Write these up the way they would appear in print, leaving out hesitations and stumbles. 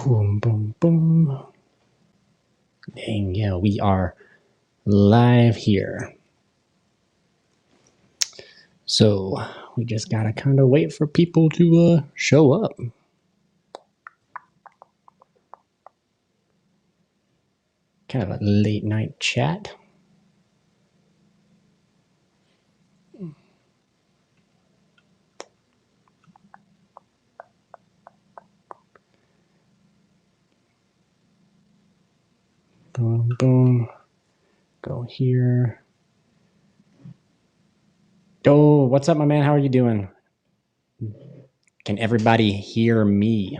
Boom, boom, boom. Dang, yeah, we are live here. So we just gotta kind of wait for people to show up. Kind of a late night chat. Boom, boom. Go here. Oh, what's up, my man? How are you doing? Can everybody hear me?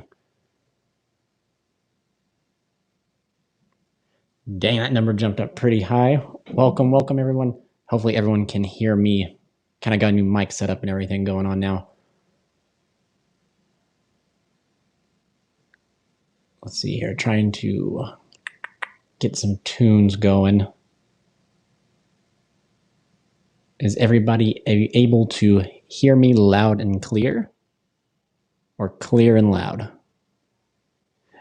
Dang, that number jumped up pretty high. Welcome, welcome, everyone. Hopefully everyone can hear me. Kind of got a new mic setup and everything going on now. Let's see here, trying to get some tunes going. Is everybody able to hear me loud and clear? Or clear and loud?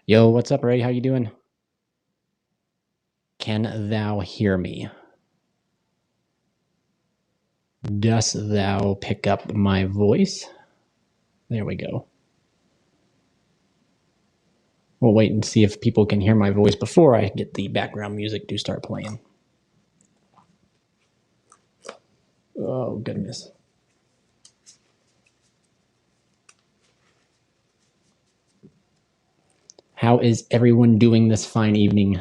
Yo, what's up, Ray? How you doing? Can thou hear me? Dost thou pick up my voice? There we go. We'll wait and see if people can hear my voice before I get the background music to start playing. Oh, goodness. How is everyone doing this fine evening?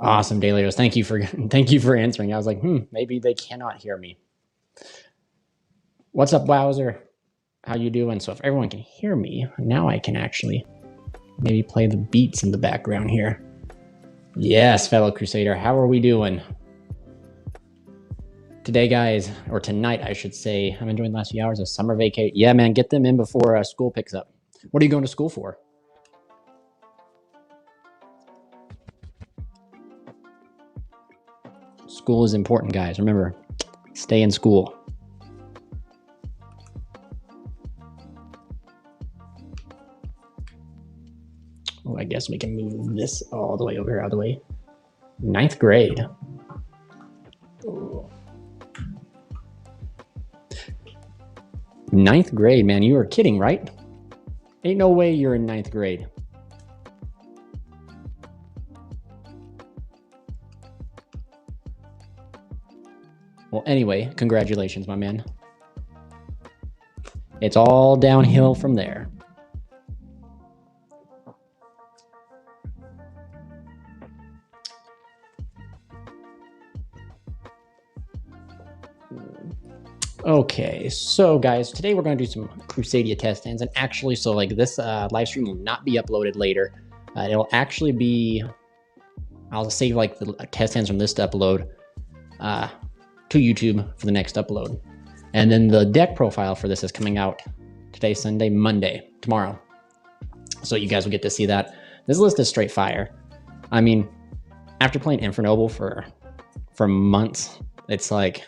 Awesome, Delios. Thank you for answering. I was like, maybe they cannot hear me. What's up, Wowzer? How you doing? So if everyone can hear me, now I can actually maybe play the beats in the background here. Yes, fellow Crusader, how are we doing? Today, guys, or tonight, I should say, I'm enjoying the last few hours of summer vacation. Yeah, man, get them in before school picks up. What are you going to school for? School is important, guys. Remember, stay in school. Oh, I guess we can move this all the way over here, out of the way. 9th grade. Ooh. 9th grade, man. You are kidding, right? Ain't no way you're in 9th grade. Well, anyway, congratulations, my man. It's all downhill from there. Okay, so guys, today we're going to do some Crusadia test hands, and actually, so like this live stream will not be uploaded later. It'll actually be, I'll save like the test hands from this to upload to YouTube for the next upload. And then the deck profile for this is coming out today, Sunday, Monday, tomorrow. So you guys will get to see that. This list is straight fire. I mean, after playing Infernoble for months, it's like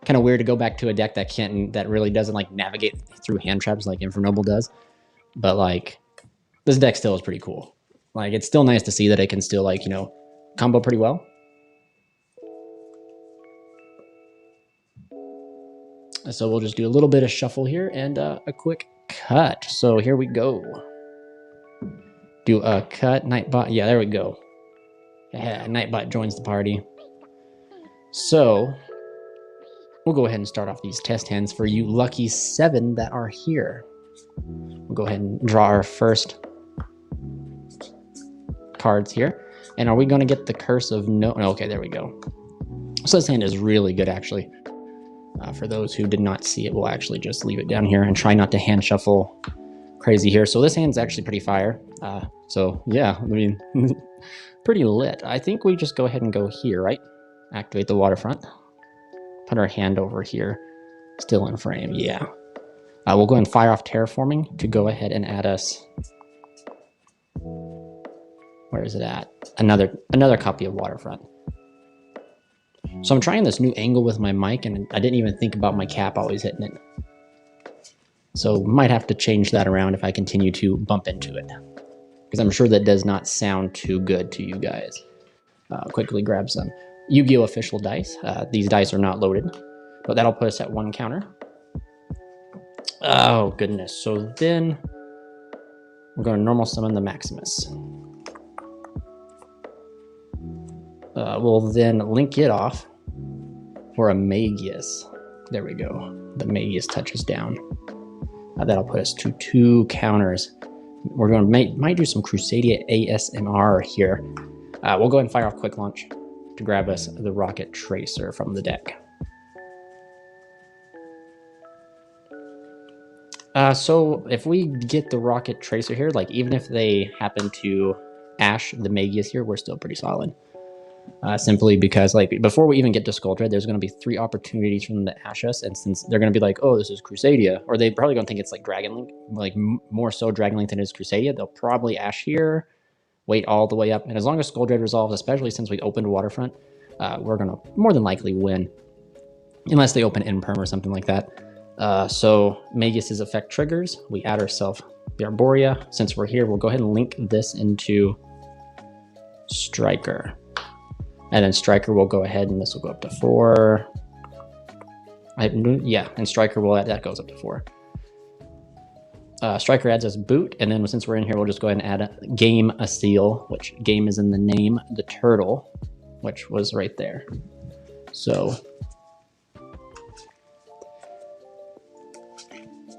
kind of weird to go back to a deck that really doesn't like navigate through hand traps like Infernoble does. But like this deck still is pretty cool. Like it's still nice to see that it can still like, you know, combo pretty well. So we'll just do a little bit of shuffle here and a quick cut. So here we go. Do a cut. Nightbot. Yeah, there we go. Yeah, Nightbot joins the party. So we'll go ahead and start off these test hands for you lucky 7 that are here. We'll go ahead and draw our first cards here. And are we going to get the Curse of No? Okay, there we go. So this hand is really good, actually. For those who did not see it, we'll actually just leave it down here and try not to hand shuffle crazy here. So this hand's actually pretty fire. So yeah, I mean, pretty lit. I think we just go ahead and go here, right? Activate the waterfront. Put our hand over here, still in frame. Yeah. We'll go ahead and fire off Terraforming to go ahead and add us. Where is it at? Another copy of Waterfront. So I'm trying this new angle with my mic, and I didn't even think about my cap always hitting it. So might have to change that around if I continue to bump into it, because I'm sure that does not sound too good to you guys. Quickly grab some YuGiOh official dice. These dice are not loaded, but that'll put us at 1 counter. Oh goodness, so then we're going to normal summon the Maximus. We'll then link it off for a Magius. There we go. The Magius touches down. That'll put us to 2 counters. We're going to might do some Crusadia ASMR here. We'll go ahead and fire off Quick Launch to grab us the Rocket Tracer from the deck. So if we get the Rocket Tracer here, like even if they happen to Ash the Magius here, we're still pretty solid. Simply because, like, before we even get to Skull Dread, there's going to be 3 opportunities for them to Ash us, and since they're going to be like, oh, this is Crusadia, or they probably going to think it's like Dragon Link, like more so Dragon Link than it is Crusadia, they'll probably Ash here, wait all the way up, and as long as Skull Dread resolves, especially since we opened Waterfront, we're going to more than likely win, unless they open Imperm or something like that. So Magus' effect triggers, we add ourselves the Arborea. Since we're here, we'll go ahead and link this into Striker. And then Striker will go ahead and this will go up to 4. Yeah, and Striker will add, that goes up to 4. Striker adds us Boot, and then since we're in here, we'll just go ahead and add Game a Seal, which Game is in the name, the turtle, which was right there. So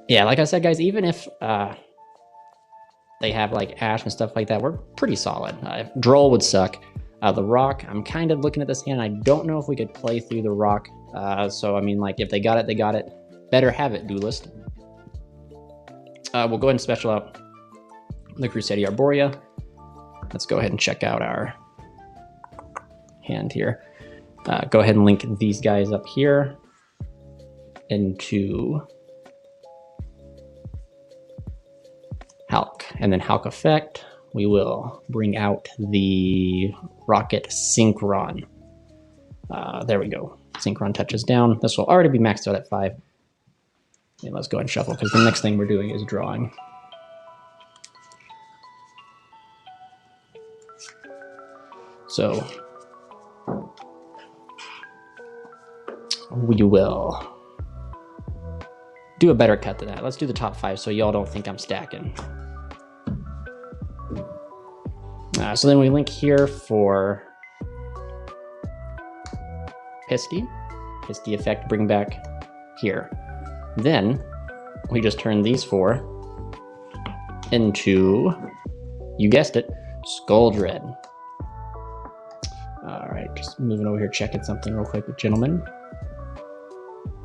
yeah, like I said, guys, even if they have like Ash and stuff like that, we're pretty solid. Droll would suck. The Rock, I'm kind of looking at this hand. I don't know if we could play through the Rock. So, I mean, like, if they got it, they got it. Better have it, Duelist. We'll go ahead and special out the Crusadia Arborea. Let's go ahead and check out our hand here. Go ahead and link these guys up here into Hulk. And then Hulk effect, we will bring out the Rocket Synchron. There we go. Synchron touches down. This will already be maxed out at 5. And let's go ahead and shuffle, because the next thing we're doing is drawing. So we will do a better cut than that. Let's do the top 5 so y'all don't think I'm stacking. So then we link here for Pisty effect, bring back here. Then we just turn these 4 into, you guessed it, Skull Dread. All right, just moving over here, checking something real quick with gentlemen.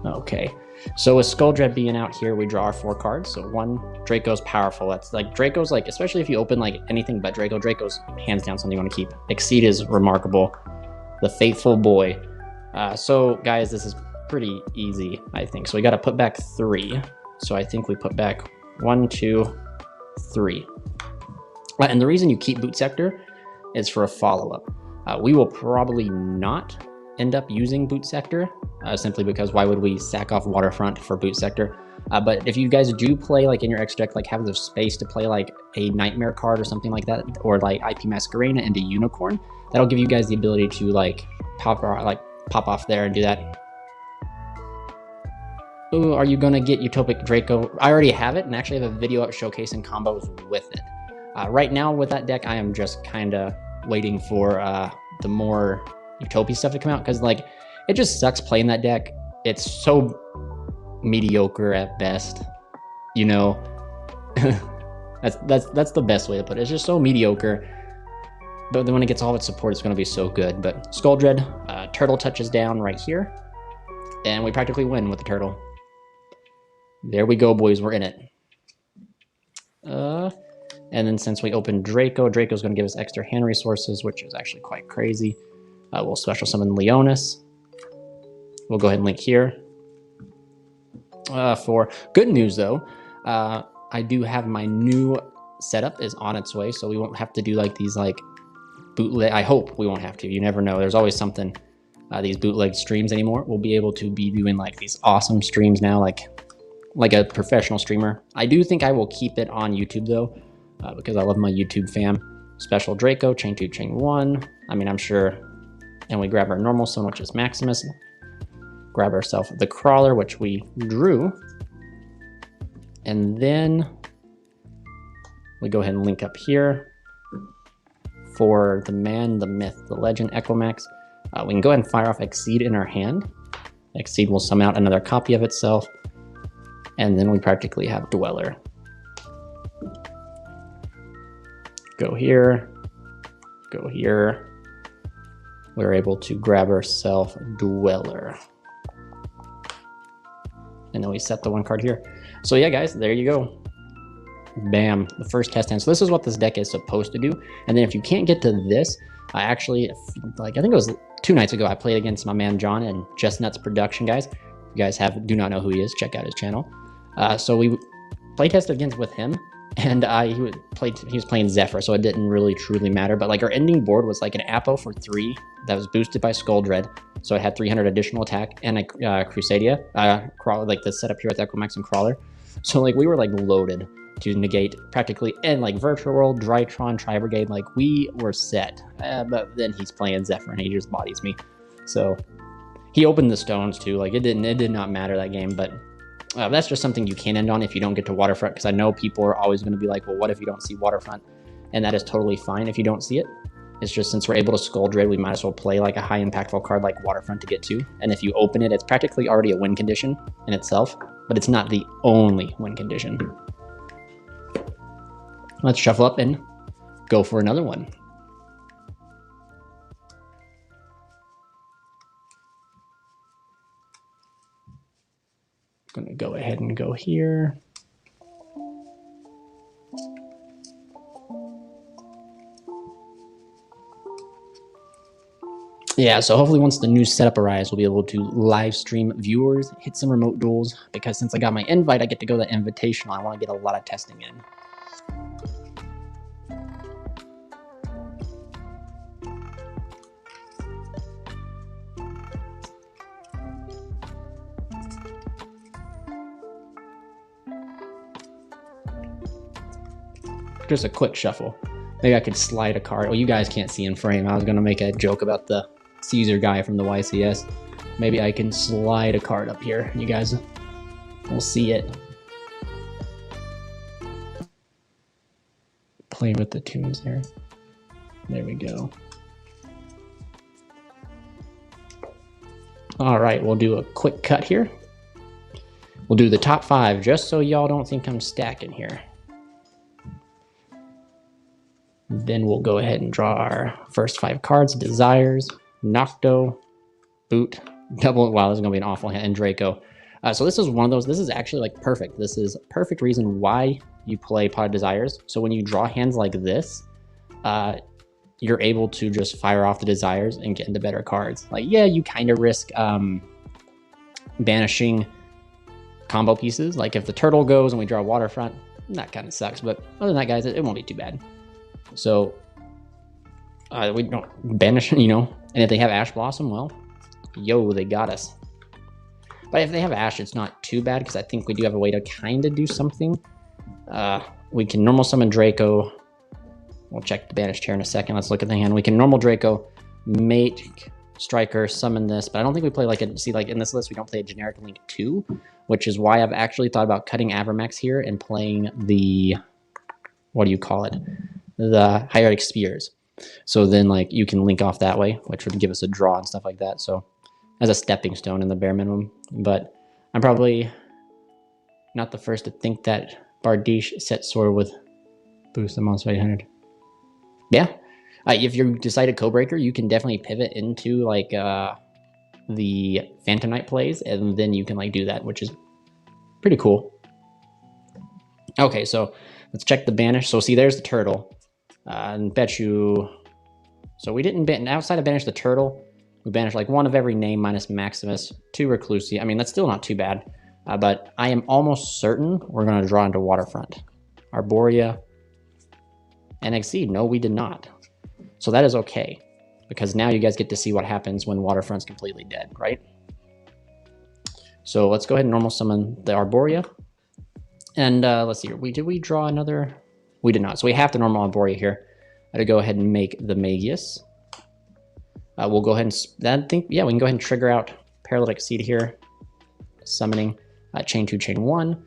Okay, so with Skull Dread being out here, we draw our 4 cards. So 1, Draco's powerful. That's like, Draco's like, especially if you open like anything but Draco, Draco's hands down something you want to keep. Exceed is remarkable. The Faithful Boy. So guys, this is pretty easy, I think. So we got to put back 3. So I think we put back 1, 2, 3. And the reason you keep Boot Sector is for a follow-up. We will probably not end up using Boot Sector, simply because why would we sack off Waterfront for Boot Sector? But if you guys do play like in your extra deck, like have the space to play like a Nightmare card or something like that, or like IP Masquerena and a Unicorn, that'll give you guys the ability to like pop off there and do that. Ooh, are you gonna get Utopic Draco? I already have it, and actually have a video up showcasing combos with it. Right now with that deck, I am just kind of waiting for the more Utopia stuff to come out, because like it just sucks playing that deck. It's so mediocre at best, you know. that's the best way to put it. It's just so mediocre, but then when it gets all of its support, it's going to be so good. But Skull Dread, turtle touches down right here, and we practically win with the turtle. There we go, boys, we're in it. And then since we opened Draco, Draco's going to give us extra hand resources, which is actually quite crazy. We'll special summon Leonis. We'll go ahead and link here. For good news, though, I do have my new setup is on its way, so we won't have to do like these like bootleg. I hope we won't have to. You never know. There's always something. These bootleg streams anymore. We'll be able to be doing like these awesome streams now, like like a professional streamer. I do think I will keep it on YouTube though, because I love my YouTube fam. Special Draco, chain 2, chain 1. I mean, I'm sure. And we grab our normal summon, which is Maximus. Grab ourselves the crawler, which we drew. And then we go ahead and link up here for the man, the myth, the legend, Equimax. We can go ahead and fire off Exceed in our hand. Exceed will summon out another copy of itself. And then we practically have Dweller. Go here. Go here. We're able to grab ourselves Dweller. And then we set the one card here. So yeah, guys, there you go. Bam, the first test hand. So this is what this deck is supposed to do. And then if you can't get to this, I actually, I think it was 2 nights ago, I played against my man John and Just Nuts Production, guys. If you guys do not know who he is, check out his channel. So we play tested against with him, and he was playing Zephyr, so it didn't really truly matter. But like our ending board was like an Apo for 3 that was boosted by Skull Dread, so it had 300 additional attack, and a Crusadia, Crawler, like the setup here with Equimax and Crawler. So like we were like loaded to negate practically, and like Virtual World, Drytron, Tri-Brigade, like we were set. But then he's playing Zephyr and he just bodies me. So he opened the stones too. Like it did not matter that game, but that's just something you can end on if you don't get to Waterfront, because I know people are always going to be like, well, what if you don't see Waterfront? And that is totally fine if you don't see it. It's just, since we're able to Skull Dread, we might as well play like a high impactful card like Waterfront to get to. And if you open it, it's practically already a win condition in itself, but it's not the only win condition. Let's shuffle up and go for another one. I'm going to go ahead and go here. Yeah, so hopefully once the new setup arrives, we'll be able to live stream viewers, hit some remote duels, because since I got my invite, I get to go to the invitational. I want to get a lot of testing in. Just a quick shuffle. Maybe I could slide a card. Oh, you guys can't see in frame. I was going to make a joke about the Caesar guy from the YCS. Maybe I can slide a card up here. You guys will see it. Play with the tunes there. There we go. All right, we'll do a quick cut here. We'll do the top 5 just so y'all don't think I'm stacking here. Then we'll go ahead and draw our first 5 cards. Desires, Nocto, Boot, Double. Wow, this is going to be an awful hand. And Draco. So this is one of those. This is actually like perfect. This is a perfect reason why you play Pot of Desires. So when you draw hands like this, you're able to just fire off the Desires and get into better cards. Like, yeah, you kind of risk banishing combo pieces. Like if the turtle goes and we draw Waterfront, that kind of sucks. But other than that, guys, it won't be too bad. So we don't banish, you know, and if they have Ash Blossom, well, yo, they got us. But if they have Ash, it's not too bad, because I think we do have a way to kind of do something. We can normal summon Draco. We'll check the banish chair in a second. Let's look at the hand. We can normal Draco, mate, striker, summon this, but I don't think we play like a, see, like in this list, we don't play a generic Link 2, which is why I've actually thought about cutting Avermax here and playing the, what do you call it? The Hieratic Spears. So then like you can link off that way, which would give us a draw and stuff like that. So as a stepping stone in the bare minimum. But I'm probably not the first to think that Bardiche set sword with boost the monster 800. Yeah. If you decide a Codebreaker, you can definitely pivot into like the Phantom Knight plays, and then you can like do that, which is pretty cool. Okay, so let's check the banish. So see, there's the turtle. And bet you, so we didn't ban, outside of banish the turtle, we banished like 1 of every name minus Maximus, 2 Reclusi. I mean, that's still not too bad, but I am almost certain we're going to draw into Waterfront. Arborea and Exceed. No, we did not. So that is okay, because now you guys get to see what happens when Waterfront's completely dead, right? So let's go ahead and normal summon the Arborea. And let's see here. Did we draw another? We did not. So we have the normal Arborea here. I had to go ahead and make the Magius. We'll go ahead and we can go ahead and trigger out Paralytic Seed here. Summoning chain 2, chain 1.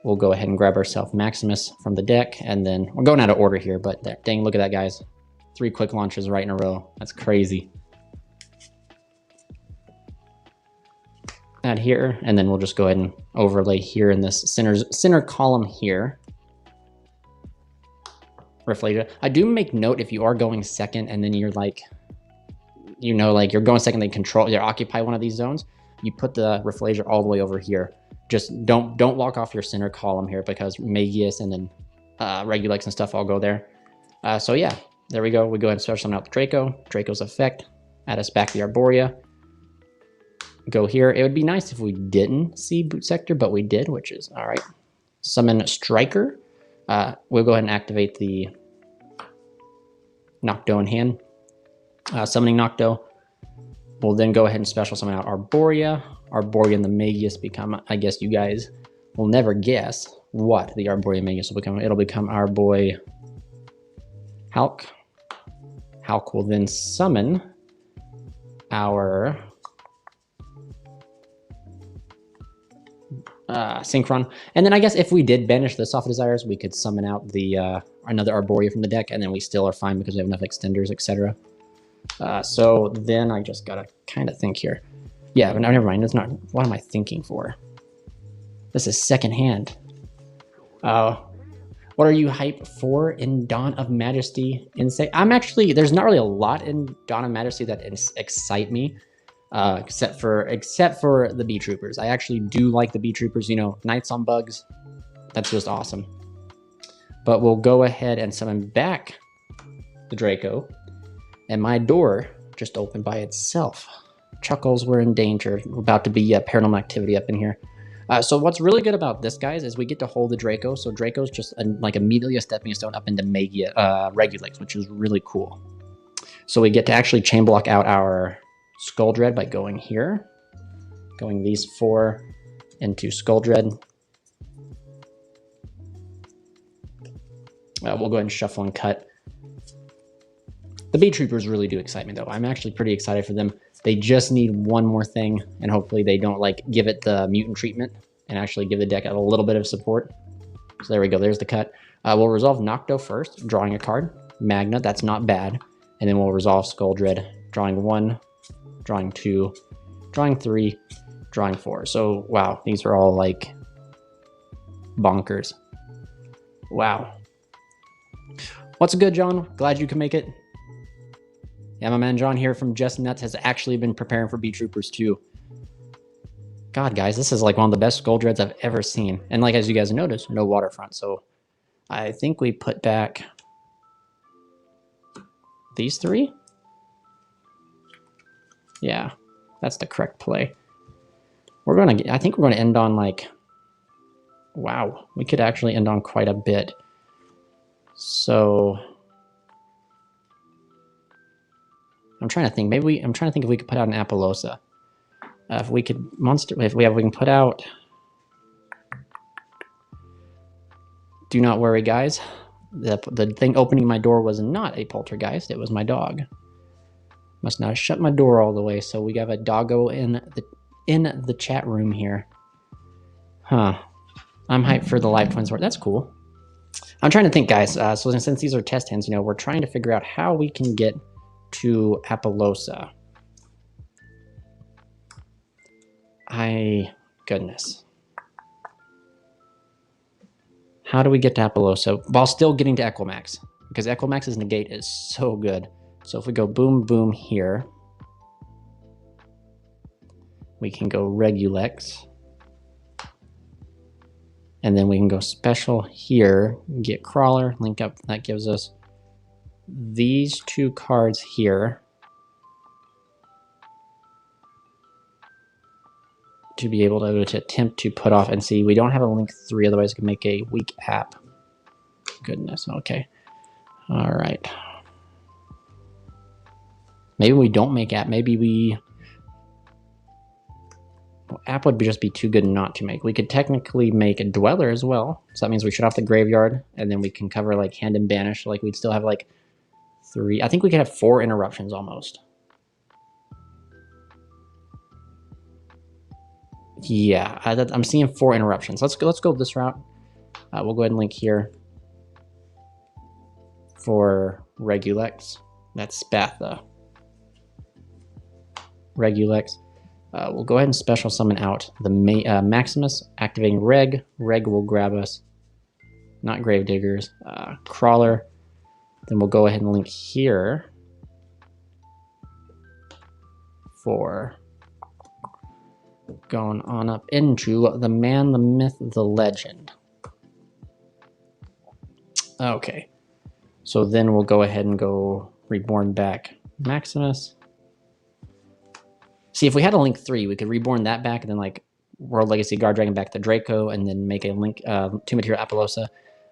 We'll go ahead and grab ourselves Maximus from the deck, and then we're going out of order here, but dang, look at that, guys. 3 quick launches right in a row. That's crazy. Add here, and then we'll just go ahead and overlay here in this center column here. Rafflesia. I do make note, if you are going second and then you're like, you know, like you're going second, they occupy one of these zones, you put the Rafflesia all the way over here. Just don't lock off your center column here, because Magius and then Regulex and stuff all go there. So yeah, there we go. We go ahead and special summon out the Draco. Draco's effect. Add us back the Arborea. Go here. It would be nice if we didn't see Boot Sector, but we did, which is all right. Summon Striker. We'll go ahead and activate the Nocto in hand. Summoning Nocto. We'll then go ahead and special summon out Arborea. Arborea and the Magius become, I guess you guys will never guess what the Arborea Magius will become. It'll become our boy Hulk. Hulk will then summon our Synchron. And then I guess if we did banish the Soft Desires, we could summon out the another Arborea from the deck, and then we still are fine because we have enough extenders, etc. So then I just gotta kind of think here. Yeah, but no, never mind. It's not. What am I thinking for? This is second hand. What are you hype for in Dawn of Majesty? I'm actually, there's not really a lot in Dawn of Majesty that excite me, except for the Bee Troopers. I actually do like the Bee Troopers. You know, Knights on Bugs. That's just awesome. But we'll go ahead and summon back the Draco. And my door just opened by itself. Chuckles, we're in danger. We're about to be paranormal activity up in here. So what's really good about this, guys, is we get to hold the Draco. So Draco's just like immediately a stepping stone up into Regulex, which is really cool. So we get to actually chain block out our Skull Dread by going here. Going these 4 into Skull Dread. We'll go ahead and shuffle and cut. The Bee Troopers really do excite me, though. I'm actually pretty excited for them. They just need one more thing, and hopefully they don't like give it the mutant treatment and actually give the deck a little bit of support. So there we go. There's the cut. We'll resolve Nocto first, drawing a card. Magna, that's not bad. And then we'll resolve Skull Dread, drawing 1, drawing 2, drawing 3, drawing 4. So, wow, these are all like bonkers. Wow. What's good, John? Glad you can make it. Yeah, my man John here from Just Nuts has actually been preparing for Bee Troopers too. God, guys, this is like one of the best Skull Dreads I've ever seen. And like, as you guys noticed, no waterfront. So I think we put back these 3. Yeah, that's the correct play. I think we're going to end on like, wow, we could actually end on quite a bit. So I'm trying to think. I'm trying to think if we could put out an Apollosa. If we can put out. Do not worry, guys. The thing opening my door was not a poltergeist. It was my dog. Must not have shut my door all the way. So we have a doggo in the chat room here. Huh. I'm hyped for the Live Twins. That's cool. I'm trying to think, guys. So since these are test hands, you know, we're trying to figure out how we can get to Apollosa. Goodness. How do we get to Apollosa while still getting to Equimax? Because Equimax's negate is so good. So if we go boom, boom here, we can go Regulex. And then we can go special here, get Crawler, link up. That gives us these 2 cards here to be able to attempt to put off and see. We don't have a link 3, otherwise it can make a weak app. Goodness, okay. All right. Maybe we don't make app. Maybe we... Well, app would just be too good not to make. We could technically make a Dweller as well. So that means we shut off the Graveyard, and then we can cover like Hand and Banish. Like we'd still have like 3. I think we could have 4 interruptions almost. Yeah, I'm seeing 4 interruptions. Let's go this route. We'll go ahead and link here for Regulex. That's Spatha. Regulex. We'll go ahead and special summon out the Maximus, activating Reg. Reg will grab us, not Gravediggers. Crawler. Then we'll go ahead and link here for going on up into the man, the myth, the legend. Okay. So then we'll go ahead and go reborn back Maximus. See, if we had a Link 3, we could reborn that back and then like World Legacy Guardragon back to Draco and then make a Link 2 Material Apollousa.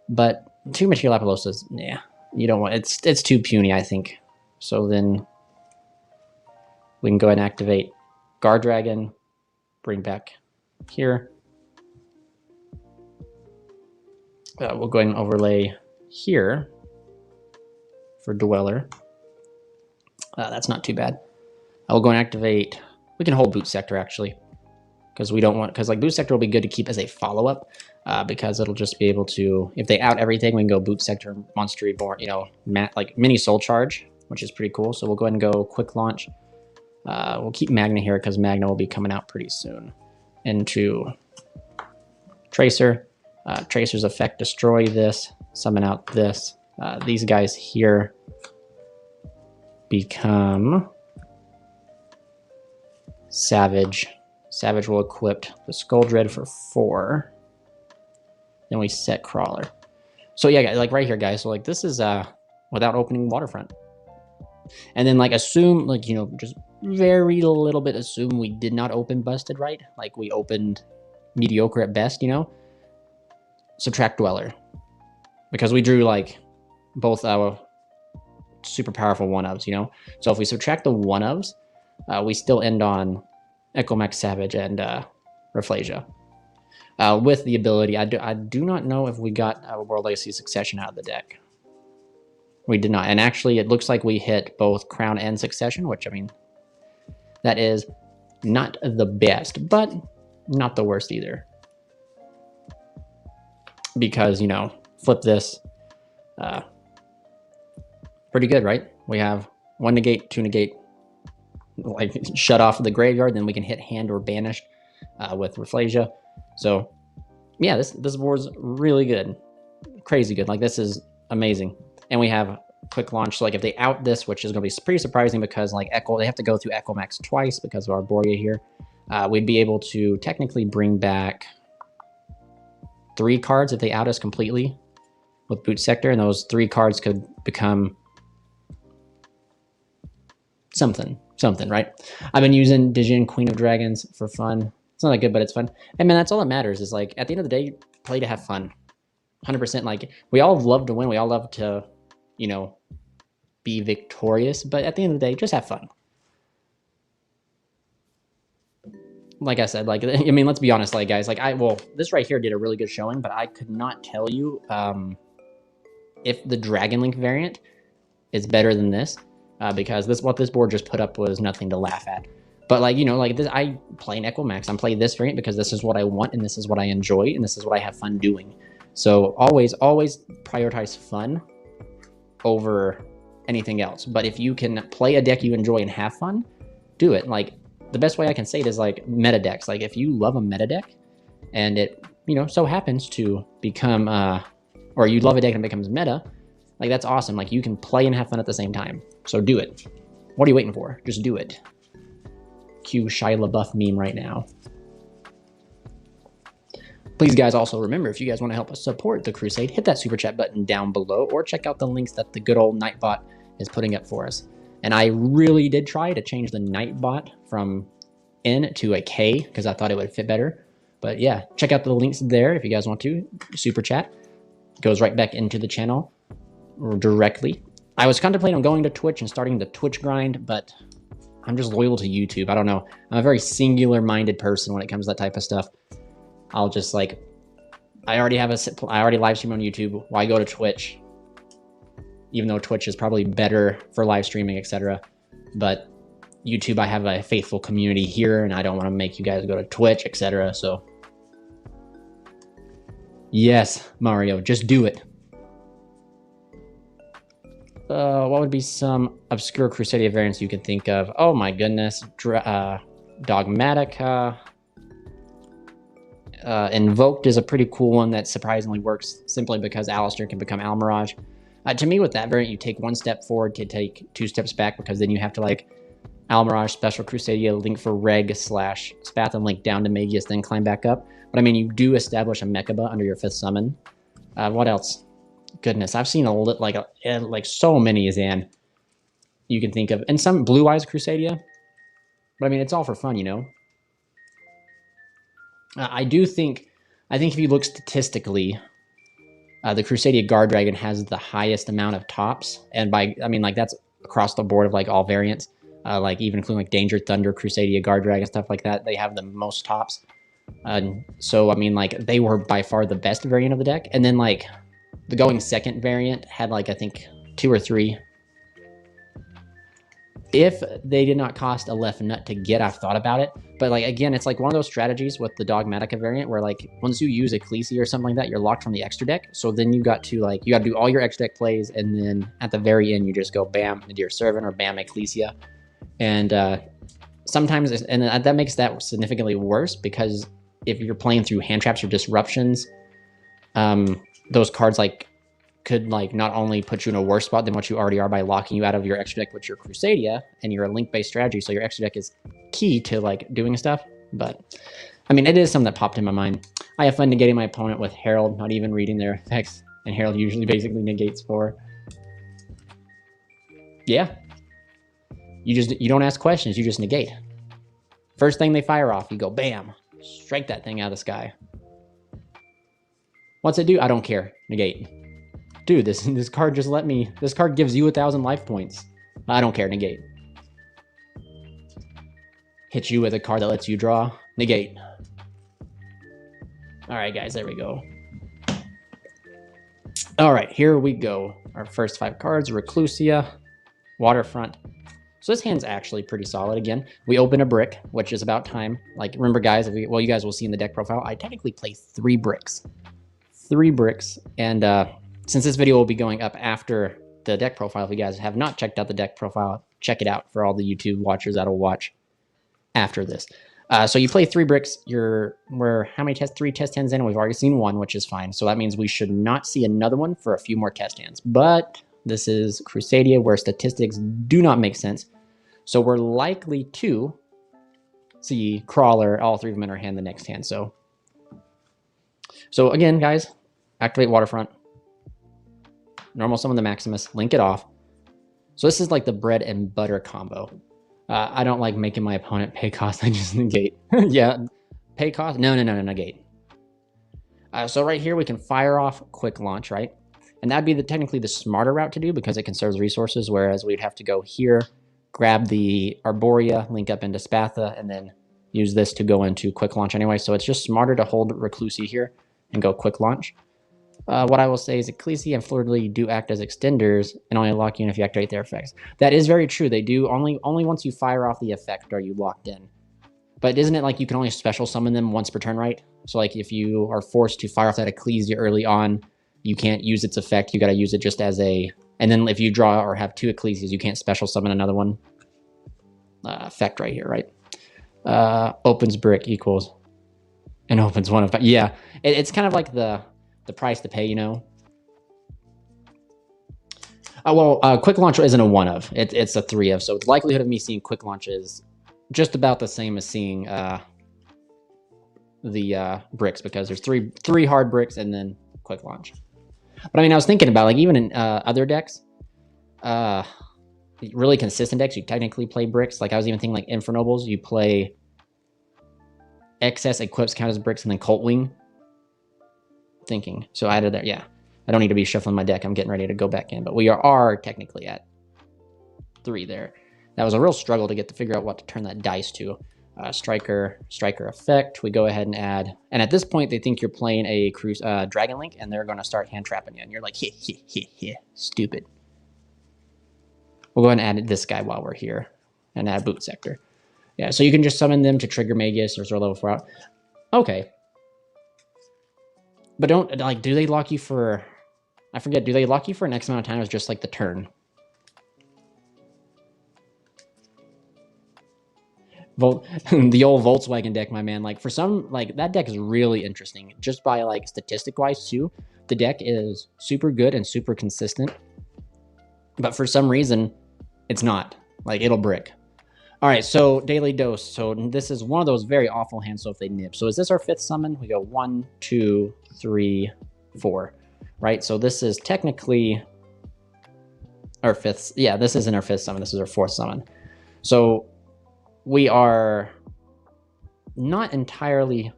But 2 Material Apollousas, yeah, you don't want it's too puny, I think. So then we can go ahead and activate Guardragon, bring back here. We'll go ahead and overlay here for Dweller. That's not too bad. I will go and activate. We can hold Boot Sector actually, because we don't want, because like Boot Sector will be good to keep as a follow-up, because it'll just be able to, if they out everything, we can go Boot Sector, Monster Reborn, you know, like mini Soul Charge, which is pretty cool. So we'll go ahead and go Quick Launch. We'll keep Magna here because Magna will be coming out pretty soon. Into Tracer. Tracer's effect, destroy this, summon out this. These guys here become Savage. Savage will equip the Skull Dread for 4. Then we set Crawler. So yeah, like right here, guys. So like this is without opening Waterfront. And then like assume, like, you know, just very little bit assume we did not open Busted, right? Like we opened mediocre at best, you know? Subtract Dweller. Because we drew like both our super powerful 1-ofs, you know? So if we subtract the 1-ofs, we still end on Echomax Savage and Rafflesia. With the ability, I do not know if we got our World Legacy Succession out of the deck. We did not. And actually, it looks like we hit both Crown and Succession, which, I mean, that is not the best, but not the worst either. Because, you know, flip this. Pretty good, right? We have 1 negate, 2 negate, like shut off the graveyard, then we can hit hand or banished with Rafflesia. So yeah, this board's really good, crazy good. Like this is amazing. And we have Quick Launch. So like if they out this, which is going to be pretty surprising because like they have to go through Echomax twice because of Arborea here. We'd be able to technically bring back 3 cards if they out us completely with Boot Sector, and those 3 cards could become something, right? I've been using Dijin, Queen of Dragons for fun. It's not that good, but it's fun. And man, that's all that matters is like at the end of the day, play to have fun. 100%. Like we all love to win. We all love to, you know, be victorious. But at the end of the day, just have fun. Like I said, like, I mean, let's be honest, like guys, like this right here did a really good showing, but I could not tell you if the Dragon Link variant is better than this. Because what this board just put up was nothing to laugh at. But like, you know, like this, I play an Echomax. I'm playing this variant because this is what I want and this is what I enjoy and this is what I have fun doing. So always prioritize fun over anything else. But if you can play a deck you enjoy and have fun, do it. Like the best way I can say it is like meta decks. Like if you love a meta deck and it, you know, so happens to become, or you love a deck and it becomes meta, like that's awesome. Like you can play and have fun at the same time. So do it. What are you waiting for? Just do it. Cue Shia LaBeouf meme right now. Please guys, also remember, if you guys want to help us support the Crusade, hit that super chat button down below or check out the links that the good old Nightbot is putting up for us. And I really did try to change the Nightbot from N to a K because I thought it would fit better. But yeah, check out the links there if you guys want to. Super chat goes right back into the channel directly. I was contemplating on going to Twitch and starting the Twitch grind, but I'm just loyal to YouTube. I don't know. I'm a very singular-minded person when it comes to that type of stuff. I'll just like, I already live stream on YouTube. Why go to Twitch? Even though Twitch is probably better for live streaming, etc. But YouTube, I have a faithful community here, and I don't want to make you guys go to Twitch, etc. So, yes, Mario, just do it. What would be some obscure Crusadia variants you can think of? Oh my goodness. Dogmatica. Invoked is a pretty cool one that surprisingly works simply because Alistair can become Almirage. To me, with that variant, you take one step forward to take 2 steps back, because then you have to like Almirage, Special Crusadia, link for Reg / Spath, and link down to Magius, then climb back up. But I mean, you do establish a Mechaba under your 5th summon. What else? Goodness, I've seen like so many, Zan, you can think of. And some Blue Eyes Crusadia. But I mean, it's all for fun, you know? I think if you look statistically, the Crusadia Guardragon has the highest amount of tops. And I mean, like, that's across the board of like all variants. Like even including like Danger Thunder, Crusadia Guardragon, stuff like that. They have the most tops. So, I mean, like, they were by far the best variant of the deck. And then like, the going second variant had like, I think 2 or 3. If they did not cost a left nut to get, I've thought about it. But like, again, it's like one of those strategies with the Dogmatica variant where like, once you use Ecclesia or something like that, you're locked from the extra deck. So then you got to do all your extra deck plays. And then at the very end, you just go bam, Nadir Servant, or bam, Ecclesia. And sometimes, and that makes that significantly worse, because if you're playing through hand traps or disruptions, those cards like could like not only put you in a worse spot than what you already are by locking you out of your extra deck with your Crusadia, and you're a link-based strategy, so your extra deck is key to like doing stuff. But I mean, it is something that popped in my mind. I have fun negating my opponent with Herald, not even reading their effects, and Herald usually basically negates 4. Yeah. You don't ask questions, you just negate. First thing they fire off, you go bam, strike that thing out of the sky. What's it do? I don't care. Negate. Dude, this card just let me. This card gives you 1,000 life points. I don't care. Negate. Hit you with a card that lets you draw. Negate. All right, guys, there we go. All right, here we go. Our first 5 cards: Reclusia, Waterfront. So this hand's actually pretty solid. Again, we open a brick, which is about time. Like, remember, guys, you guys will see in the deck profile, I technically play 3 bricks. 3 bricks. And since this video will be going up after the deck profile, if you guys have not checked out the deck profile, check it out for all the YouTube watchers that'll watch after this. So you play 3 bricks. We're how many 3 test hands in? We've already seen 1, which is fine. So that means we should not see another one for a few more test hands. But this is Crusadia, where statistics do not make sense. So we're likely to see Crawler, all 3 of them in our hand the next hand. So again, guys, activate Waterfront. Normal summon the Maximus, link it off. So this is like the bread and butter combo. I don't like making my opponent pay cost. I just negate. Yeah, pay cost? No, negate. So right here, we can fire off Quick Launch, right? And that'd be technically the smarter route to do, because it conserves resources, whereas we'd have to go here, grab the Arborea, link up into Spatha, and then use this to go into Quick Launch anyway. So it's just smarter to hold Reclusia here and go Quick Launch. What I will say is Ecclesia and Fleur-de-Lis do act as extenders and only lock you in if you activate their effects. That is very true. They do only once you fire off the effect are you locked in. But isn't it like you can only special summon them once per turn, right? So like if you are forced to fire off that Ecclesia early on, you can't use its effect. You got to use it just as a... And then if you draw or have 2 Ecclesias, you can't special summon another one. Effect right here, right? Opens brick equals... And opens 1 of... Yeah, it's kind of like the price to pay, you know? Quick Launch isn't a 1 of. It's a 3 of. So the likelihood of me seeing Quick Launch is just about the same as seeing the bricks, because there's three hard bricks and then Quick Launch. But I mean, I was thinking about, like, even in other decks, really consistent decks, you technically play bricks. Like I was even thinking like Infernobles, you play excess equips count as bricks and then Cult Wing. Thinking. So I added there. Yeah. I don't need to be shuffling my deck. I'm getting ready to go back in, but we are technically at 3 there. That was a real struggle to figure out what to turn that dice to. Striker effect. We go ahead and add, and at this point they think you're playing a Dragon Link, and they're going to start hand trapping you, and you're like, stupid. We'll go ahead and add this guy while we're here, and add Boot Sector. Yeah, so you can just summon them to trigger Magus or throw level 4 out. Okay. But don't, like, do they lock you for, I forget, do they lock you for an X amount of time or just like the turn? The old Volkswagen deck, my man. Like, for some, like, that deck is really interesting. Just by, like, statistic-wise, too. The deck is super good and super consistent. But for some reason, it's not. Like, it'll brick. All right, so Daily Dose. So this is one of those very awful hands, so if they nib. So is this our 5th summon? We go 1, 2, 3, 4. Right? So this is technically our 5th. Yeah, this isn't our 5th summon. This is our 4th summon. So we are not entirely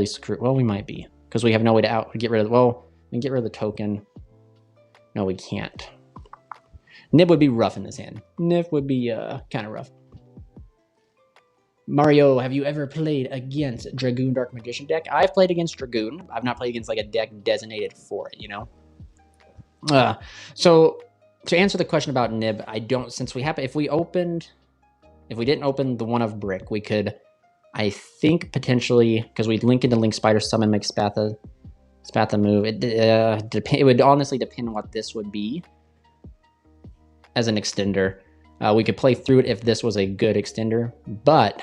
screwed. Well, we might be, because we have no way to get rid of, well, we can get rid of the token. No, we can't. Nib would be rough in this hand. Nib would be kind of rough. Mario, have you ever played against Dragoon Dark Magician deck? I've played against Dragoon. I've not played against like a deck designated for it, you know? So to answer the question about Nib, I don't, since we have, if we didn't open the one of Brick, we could, I think, potentially, because we'd link into Link Spider, summon, make Spatha move. It would honestly depend on what this would be as an extender. We could play through it if this was a good extender, but...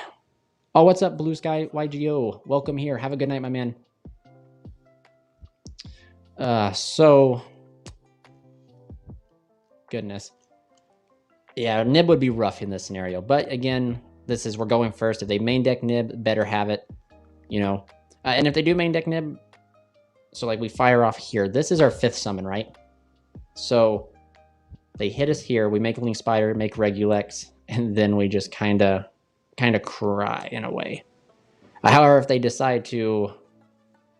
Oh, what's up, Blue Sky YuGiOh? Welcome here. Have a good night, my man. So... Goodness. Yeah, Nib would be rough in this scenario. But again, we're going first. If they main deck Nib, better have it. You know. And if they do main deck Nib, so like we fire off here. This is our 5th summon, right? So they hit us here. We make Link Spider, make Regulex, and then we just kind of cry in a way. However, if they decide to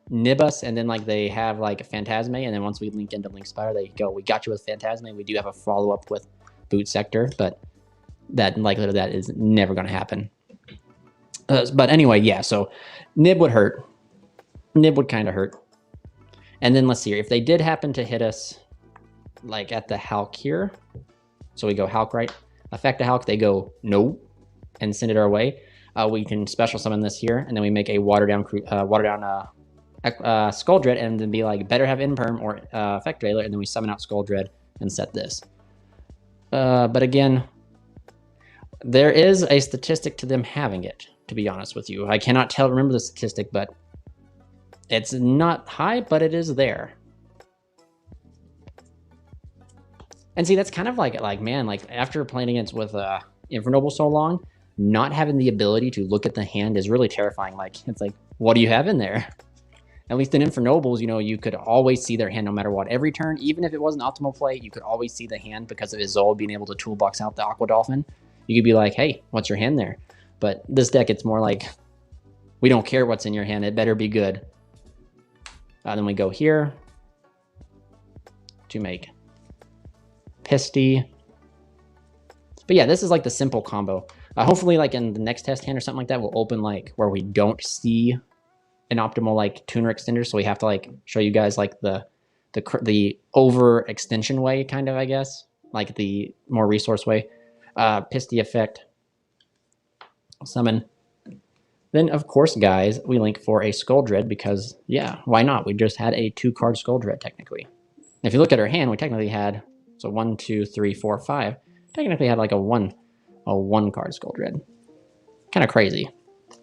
nib us and then like they have like a Phantasme, and then once we link into Link Spider, they go, we got you with Phantasme. We do have a follow-up with Boot Sector, but that likelihood of that is never going to happen. But anyway, yeah, so nib would hurt. Nib would kind of hurt. And then let's see here. If they did happen to hit us like at the Hulk here, so we go Hulk, right? Affect a Hulk, they go no, and send it our way. We can special summon this here, and then we make a water down Skull Dread, and then be like, better have Imperm or Effect Trailer, and then we summon out Skull Dread and set this. But again, there is a statistic to them having it, to be honest with you. I cannot remember the statistic, but it's not high, but it is there. And see, that's kind of like man, like after playing against with Infernoble so long, not having the ability to look at the hand is really terrifying. Like, it's like, what do you have in there? At least in Infernobles, you know, you could always see their hand no matter what. Every turn, even if it wasn't optimal play, you could always see the hand because of Isolde being able to toolbox out the Aqua Dolphin. You could be like, hey, what's your hand there? But this deck, it's more like, we don't care what's in your hand. It better be good. Then we go here to make Pisty. But yeah, this is like the simple combo. Hopefully, like in the next test hand or something like that, we'll open like where we don't see an optimal like tuner extender, so we have to like show you guys like the overextension way, kind of, I guess, like the more resource way. Pisty effect, summon. Then of course, guys, we link for a Skull Dread because yeah, why not? We just had a 2-card Skull Dread technically. If you look at our hand, we technically had 1, 2, 3, 4, 5. Technically had like a one card Skull Dread. Kind of crazy.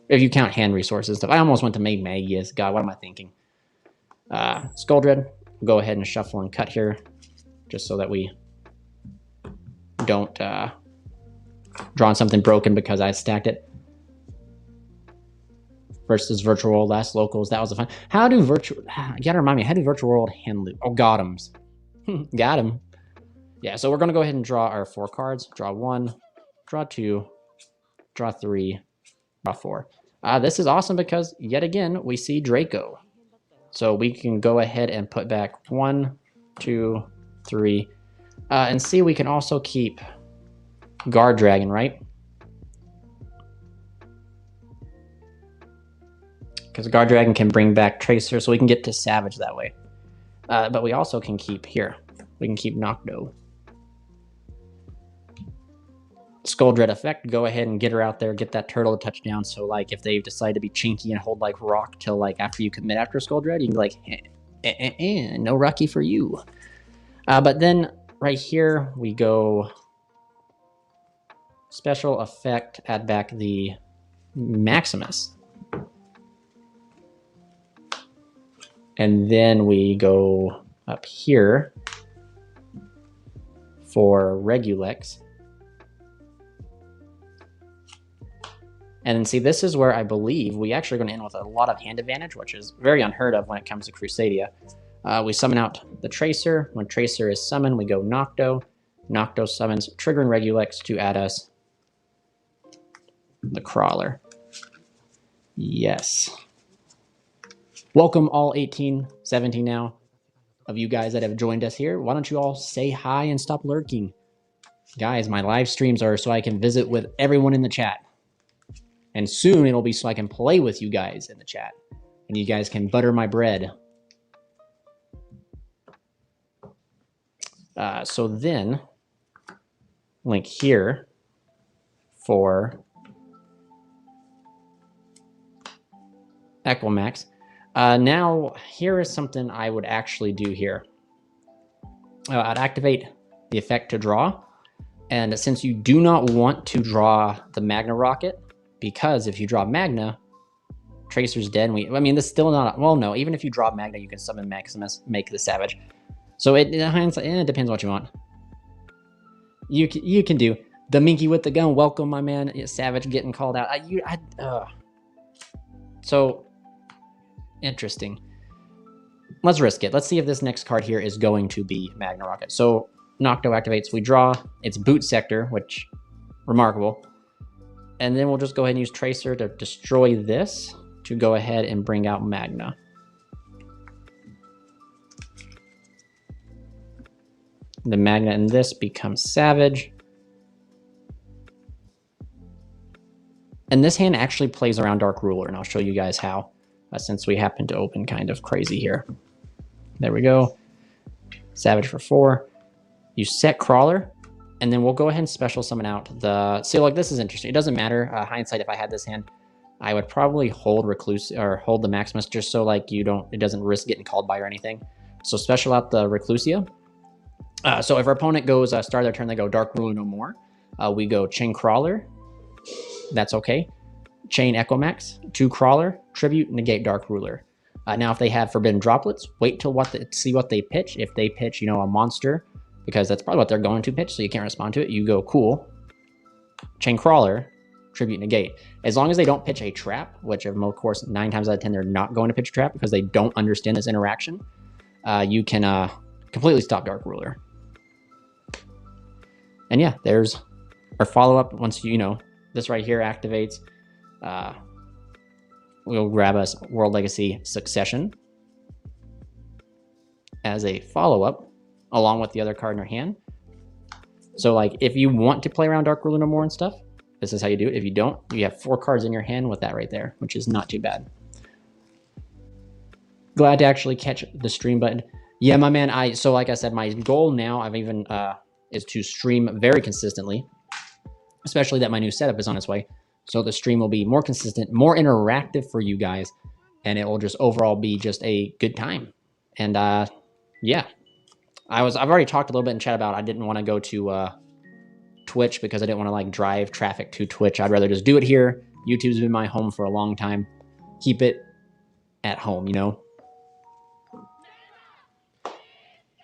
If you count hand resources stuff. I almost went to make Magius. God, what am I thinking? Skull Dread. We'll go ahead and shuffle and cut here. Just so that we don't draw on something broken because I stacked it. Versus Virtual World last locals. That was a fun. How do Virtual... You gotta remind me, how do Virtual World hand loot? Oh, got him. Got him. Yeah, so we're going to go ahead and draw our 4 cards. Draw 1, draw 2, draw 3, draw 4. This is awesome because, yet again, we see Draco. So we can go ahead and put back 1, 2, 3. And see, we can also keep Guardragon, right? Because Guardragon can bring back Tracer, so we can get to Savage that way. But we also can keep here. We can keep YuGiOh. Skull Dread effect, go ahead and get her out there, get that turtle to touch down. So like if they decide to be chinky and hold like rock till like after you commit after Skull Dread, you can be like, no Rocky for you. But then right here we go special effect, add back the Maximus. And then we go up here for Regulex. And then see, this is where I believe we actually are going to end with a lot of hand advantage, which is very unheard of when it comes to Crusadia. We summon out the Tracer. When Tracer is summoned, we go YuGiOh. YuGiOh summons Trigger and Regulex to add us the Crawler. Yes. Welcome all 18, 17 now of you guys that have joined us here. Why don't you all say hi and stop lurking? Guys, my live streams are so I can visit with everyone in the chat. And soon it'll be so I can play with you guys in the chat. And you guys can butter my bread. So then, link here for Equimax. Now, here is something I would actually do here. I'd activate the effect to draw. And since you do not want to draw the Magna Rocket, because if you draw Magna, Tracer's dead. And I mean, this is still not... Well, no. Even if you draw Magna, you can summon Maximus, make the Savage. So it depends what you want. You can do the Minky with the gun. Welcome, my man. Savage getting called out. So, interesting. Let's risk it. Let's see if this next card here is going to be Magna Rocket. So, YuGiOh activates. We draw. It's Boot Sector, which... remarkable. And then we'll just go ahead and use Tracer to destroy this to go ahead and bring out Magna. The Magna in this becomes Savage. And this hand actually plays around Dark Ruler, and I'll show you guys how, since we happen to open kind of crazy here. There we go. Savage for 4. You set Crawler. And then we'll go ahead and special summon out the... See, like, this is interesting. It doesn't matter. Hindsight, if I had this hand, I would probably hold Recluse or hold the Maximus just so, like, it doesn't risk getting called by or anything. So special out the Reclusia. So if our opponent goes start their turn, they go Dark Ruler no more. We go Chain Crawler. That's okay. Chain Equimax. 2 Crawler. Tribute. Negate Dark Ruler. Now, if they have Forbidden Droplets, wait till see what they pitch. If they pitch, you know, a monster... because that's probably what they're going to pitch, so you can't respond to it. You go cool, Chain Crawler, Tribute, Negate. As long as they don't pitch a trap, which of course 9 times out of 10 they're not going to pitch a trap because they don't understand this interaction, you can completely stop Dark Ruler. And yeah, there's our follow-up. Once you know this right here activates, we'll grab us World Legacy Succession as a follow-up, along with the other card in our hand. So, like, if you want to play around Dark Ruler no more and stuff, this is how you do it. If you don't, you have 4 cards in your hand with that right there, which is not too bad. Glad to actually catch the stream button. Yeah, my man, so like I said, my goal now, is to stream very consistently, especially that my new setup is on its way. So the stream will be more consistent, more interactive for you guys, and it will just overall be just a good time. And, yeah. I've already talked a little bit in chat about I didn't want to go to Twitch because I didn't want to like drive traffic to Twitch. I'd rather just do it here. YouTube's been my home for a long time. Keep it at home, you know?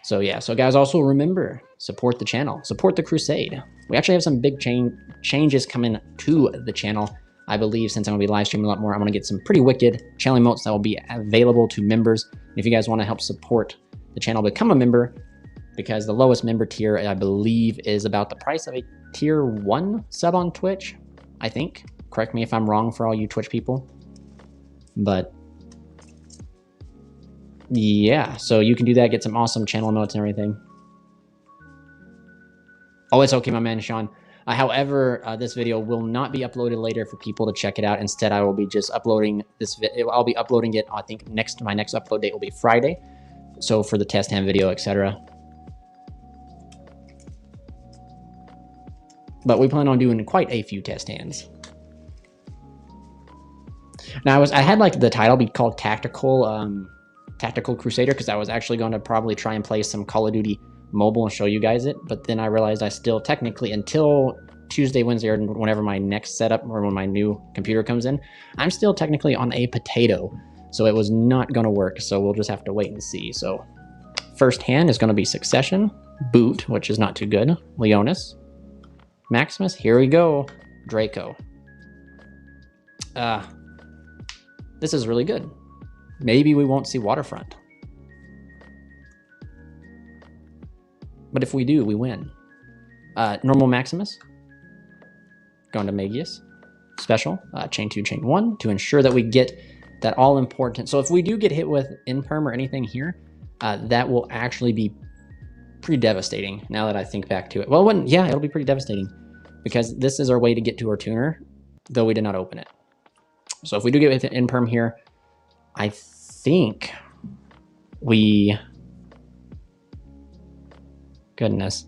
So yeah, so guys, also remember, support the channel. Support the Crusade. We actually have some big changes coming to the channel. I believe since I'm going to be live streaming a lot more, I'm going to get some pretty wicked channel emotes that will be available to members. And if you guys want to help support the channel, become a member, because the lowest member tier, I believe, is about the price of a tier 1 sub on Twitch, I think. Correct me if I'm wrong for all you Twitch people. But yeah, so you can do that, get some awesome channel notes and everything. Oh, it's okay, my man, Sean. However, this video will not be uploaded later for people to check it out. Instead, I will be just uploading this. I'll be uploading it. I think my next upload date will be Friday. So for the test hand video, etc. But we plan on doing quite a few test hands. Now I had like the title be called Tactical Crusader, because I was actually going to probably try and play some Call of Duty Mobile and show you guys it, but then I realized I still technically, until Tuesday, Wednesday, or whenever my next setup or when my new computer comes in, I'm still technically on a potato, so it was not going to work. So we'll just have to wait and see. So first hand is going to be Succession, Boot, which is not too good, Leonis, Maximus. Here we go, Draco. This is really good. Maybe we won't see Waterfront. But if we do, we win. Normal Maximus. Going to Magius. Special. Chain 2, Chain 1. To ensure that we get that all-important... So if we do get hit with Imperm or anything here, that will actually be pretty devastating, now that I think back to it. Well, yeah, it'll be pretty devastating. Because this is our way to get to our tuner, though we did not open it. So if we do get with Imperm here, I think we... Goodness.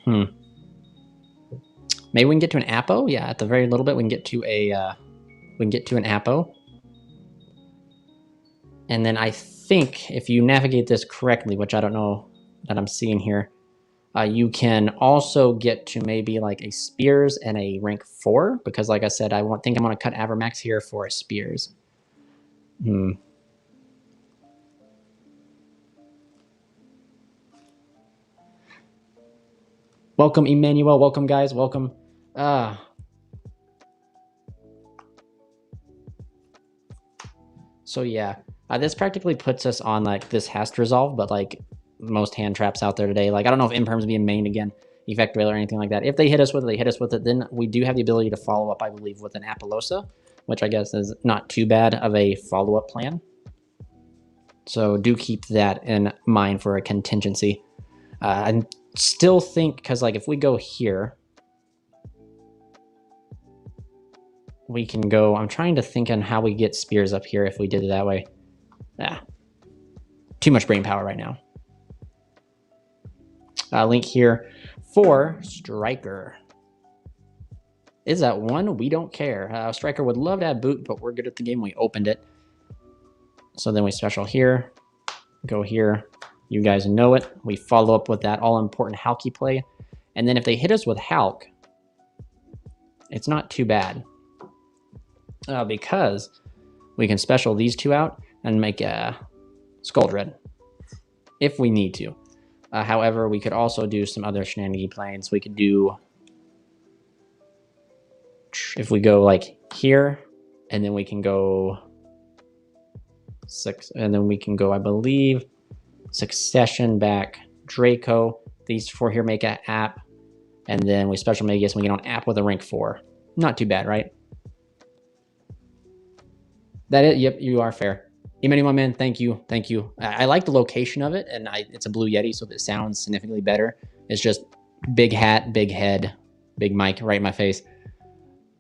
Maybe we can get to an Apo. Yeah, at the very little bit we can get to an Apo. And then I think if you navigate this correctly, which I don't know that I'm seeing here, you can also get to maybe like a Spears and a rank 4, because like I said, I think I'm going to cut Avermax here for a Spears. Welcome, Emmanuel. Welcome, guys. Welcome. So yeah, this practically puts us on like this has to resolve, but like most hand traps out there today. Like I don't know if Imperm's being mained again, Effect Rail or anything like that. If they hit us with it, they hit us with it. Then we do have the ability to follow up, I believe, with an Apollosa, which I guess is not too bad of a follow-up plan. So do keep that in mind for a contingency. I still think, because like if we go here, we can go... I'm trying to think on how we get Spears up here if we did it that way. Too much brain power right now. Link here for Striker. Is that one? We don't care. Striker would love to have Boot, but we're good at the game. We opened it. So then we special here. Go here. You guys know it. We follow up with that all-important Halky play. And then if they hit us with Halk, it's not too bad. Because we can special these two out and make a Skull Dread if we need to. However, we could also do some other shenanigan planes. We could do... If we go like here, and then we can go... 6, and then we can go, I believe... Succession back, Draco. These 4 here make an app, and then we special Magius. We get on app with a rank 4. Not too bad, right? That it? Yep, you are fair. Emmanuel, man, thank you, thank you. I like the location of it, and it's a Blue Yeti, so it sounds significantly better. It's just big hat, big head, big mic right in my face.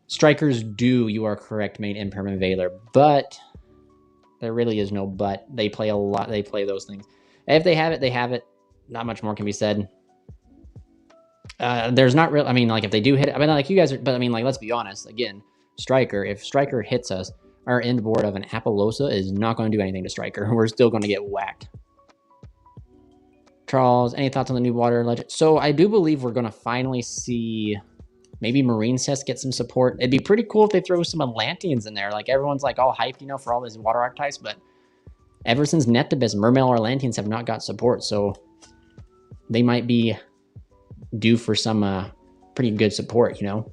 Strikers do, you are correct, main Impermanent Veiler, but there really is no but. They play a lot. They play those things. If they have it, they have it. Not much more can be said. There's not real... I mean, like, if they do hit it... I mean, like, you guys are... But, I mean, like, let's be honest. Again, Striker, if Striker hits us, our end board of an Apollosa is not going to do anything to Striker. We're still going to get whacked. Charles, any thoughts on the new water legend? So, I do believe we're going to finally see... Maybe Marine Cess get some support. It'd be pretty cool if they throw some Atlanteans in there. Like, everyone's, like, all hyped, you know, for all these water archetypes, but... Ever since Netibus, Mermail or Atlanteans have not got support, so they might be due for some pretty good support, you know.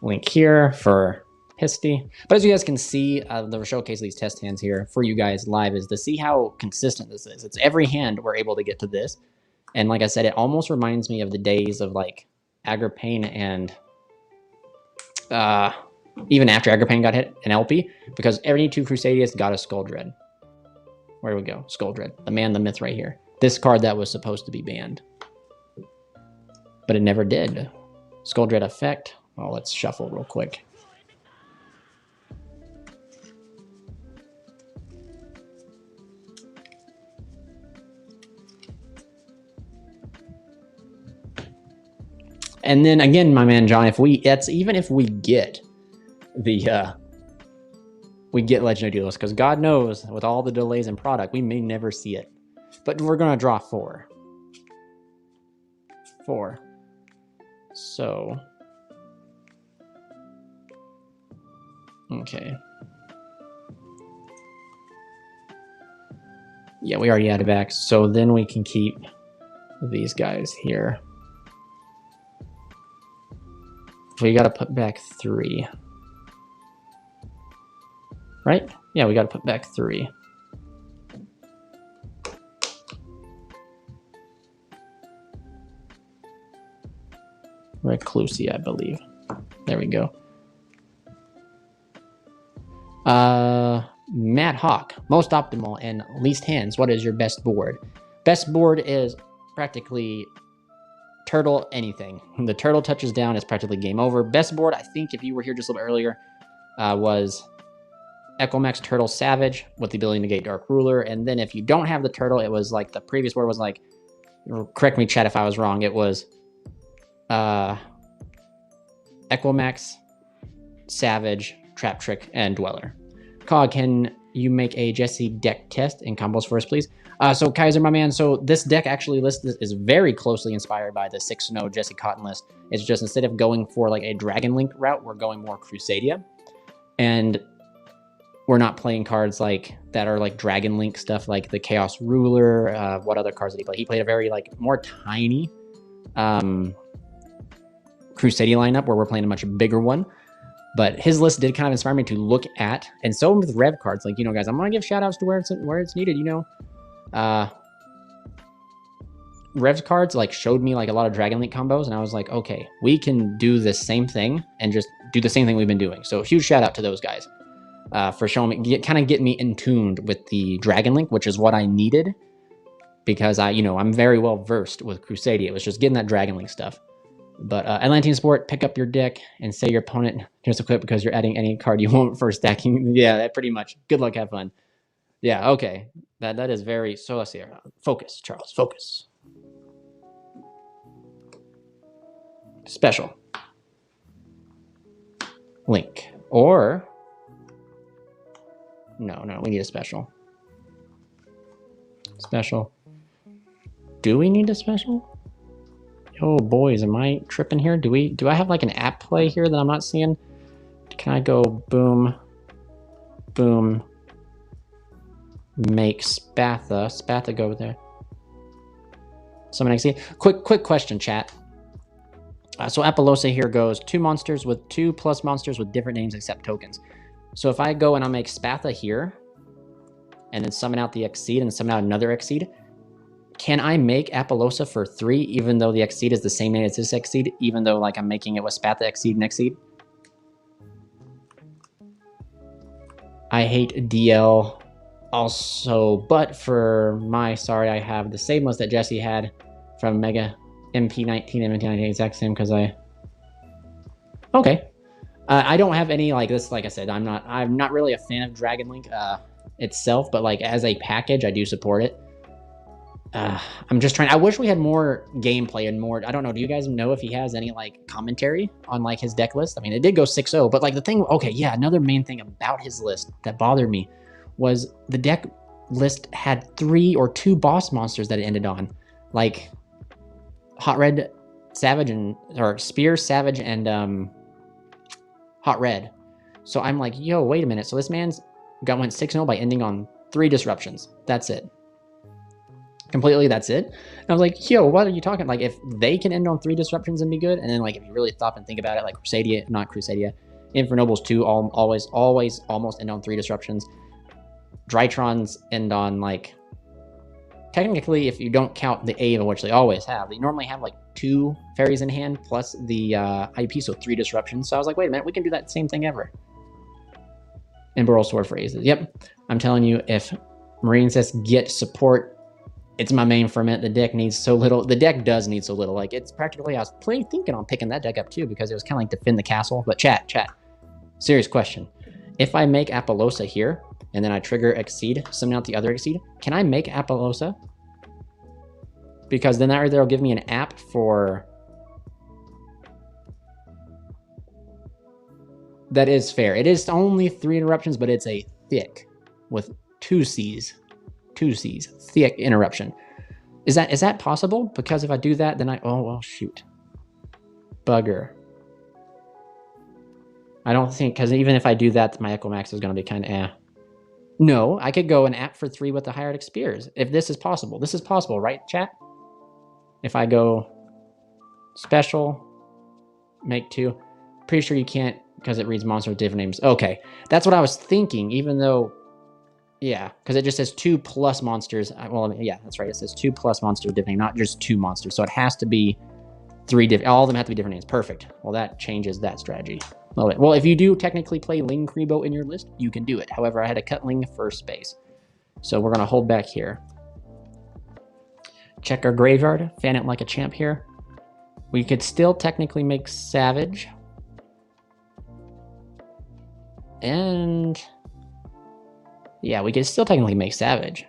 Link here for Pisty. But as you guys can see, the showcase of these test hands here for you guys live is to see how consistent this is. It's every hand we're able to get to this. And like I said, it almost reminds me of the days of like Agripane and... even after Agripane got hit in LP, because every 2 Crusadians got a Skull Dread. Where do we go? Skull Dread. The man, the myth right here. this card that was supposed to be banned. But it never did. Skull Dread effect. Oh, let's shuffle real quick. And then again, my man John, even if we get the Legendary Duelist, because God knows with all the delays in product, we may never see it. But we're gonna draw 4. So okay. Yeah, we already added back. So then we can keep these guys here. We got to put back 3. Right? Yeah, we got to put back 3. Reclusia, I believe. There we go. Matt Hawk, most optimal and least hands. What is your best board? Best board is practically turtle anything. When the turtle touches down, it's practically game over. Best board, I think, if you were here just a little bit earlier, was Echomax Turtle Savage with the ability to negate Dark Ruler. And then if you don't have the turtle, it was like the previous board was like, correct me, chat, if I was wrong. It was Echomax, Savage, Trap Trick, and Dweller. Cog, can you make a Jesse deck test and combos for us, please? So Kaiser, my man, so this deck actually is very closely inspired by the 6-0 Jesse Cotton list. It's just instead of going for like a Dragon Link route, we're going more Crusadia. And we're not playing cards like that are like Dragon Link stuff like the Chaos Ruler. What other cards did he play? He played a very like more tiny Crusadia lineup where we're playing a much bigger one. But his list did kind of inspire me to look at, and so with Rev cards, like, you know, guys, I'm going to give shout outs to where it's needed, you know. Revs cards like showed me like a lot of Dragon Link combos, and I was like, okay, we can do the same thing and just do the same thing we've been doing. So huge shout out to those guys for showing me, kind of get me in tuned with the Dragon Link, which is what I needed because I'm very well versed with Crusadia. It was just getting that Dragon Link stuff. But Atlantean Sport, pick up your deck and say your opponent just equip because you're adding any card you want for stacking. Yeah, that pretty much. Good luck, have fun. Yeah, okay. That is very, so let's see here. Focus, Charles, focus. Special. Link. Or, no, we need a special. Special. Do we need a special? Oh, boys, am I tripping here? Do I have like an app play here that I'm not seeing? Can I go boom, boom, make Spatha go there. Someone see. Quick question, chat. So Apollosa here goes 2 monsters with 2 plus monsters with different names except tokens. So if I go and I make Spatha here, and then summon out the Exceed and summon out another Exceed, can I make Apollosa for 3 even though the Exceed is the same name as this Exceed, even though like I'm making it with Spatha, Exceed, and Exceed? I hate DL also, but for my sorry, I have the same list that Jesse had from Mega MP19 and MP19 exact same because okay. I don't have any like this. Like I said, I'm not really a fan of Dragon Link itself, but like as a package, I do support it. I'm just trying. I wish we had more gameplay and more. I don't know. Do you guys know if he has any like commentary on like his deck list? I mean, it did go 6-0, but like the thing. Okay, yeah. Another main thing about his list that bothered me was the deck list had 3 or 2 boss monsters that it ended on, like Hot Red, Savage, or Spear, Savage, and Hot Red. So I'm like, yo, wait a minute. So this man's went 6-0 by ending on 3 disruptions. That's it. Completely, that's it. And I was like, yo, what are you talking? Like, if they can end on 3 disruptions and be good, and then like if you really stop and think about it, like Crusadia, Infernobles 2 always almost end on 3 disruptions. Drytrons end on like, technically, if you don't count the Ava, which they always have, they normally have like 2 fairies in hand plus the IP, so 3 disruptions. So I was like, wait a minute, we can do that same thing ever. And Burrow Sword phrases. Yep, I'm telling you, if Marine says get support It's my main ferment. The deck needs so little. The deck does need so little. Like, it's practically, I was thinking on picking that deck up too, because it was kind of like defend the castle. But chat. Serious question. If I make Apollosa here, and then I trigger Exceed, summon out the other Exceed, can I make Apollosa? Because then that right there will give me an app for... That is fair. It is only 3 interruptions, but it's a thick with 2 C's. 2 C's. Thick interruption. Is that possible? Because if I do that, then oh, well, shoot. Bugger. I don't think, because even if I do that, my Echo Max is going to be kind of eh. No, I could go an app for 3 with the Hieratic Spears. If this is possible. This is possible, right, chat? If I go special, make 2. Pretty sure you can't, because it reads monster with different names. Okay, that's what I was thinking, even though, yeah, because it just says 2 plus monsters. Well, yeah, that's right. It says 2 plus monsters with different names, not just 2 monsters. So it has to be 3 different, all of them have to be different names. Perfect. Well, that changes that strategy. Love it. Well, if you do technically play Ling Kribo in your list, you can do it. However, I had to cut Ling first space. So we're going to hold back here. Check our graveyard. Fan it like a champ here. We could still technically make Savage. And yeah, we could still technically make Savage.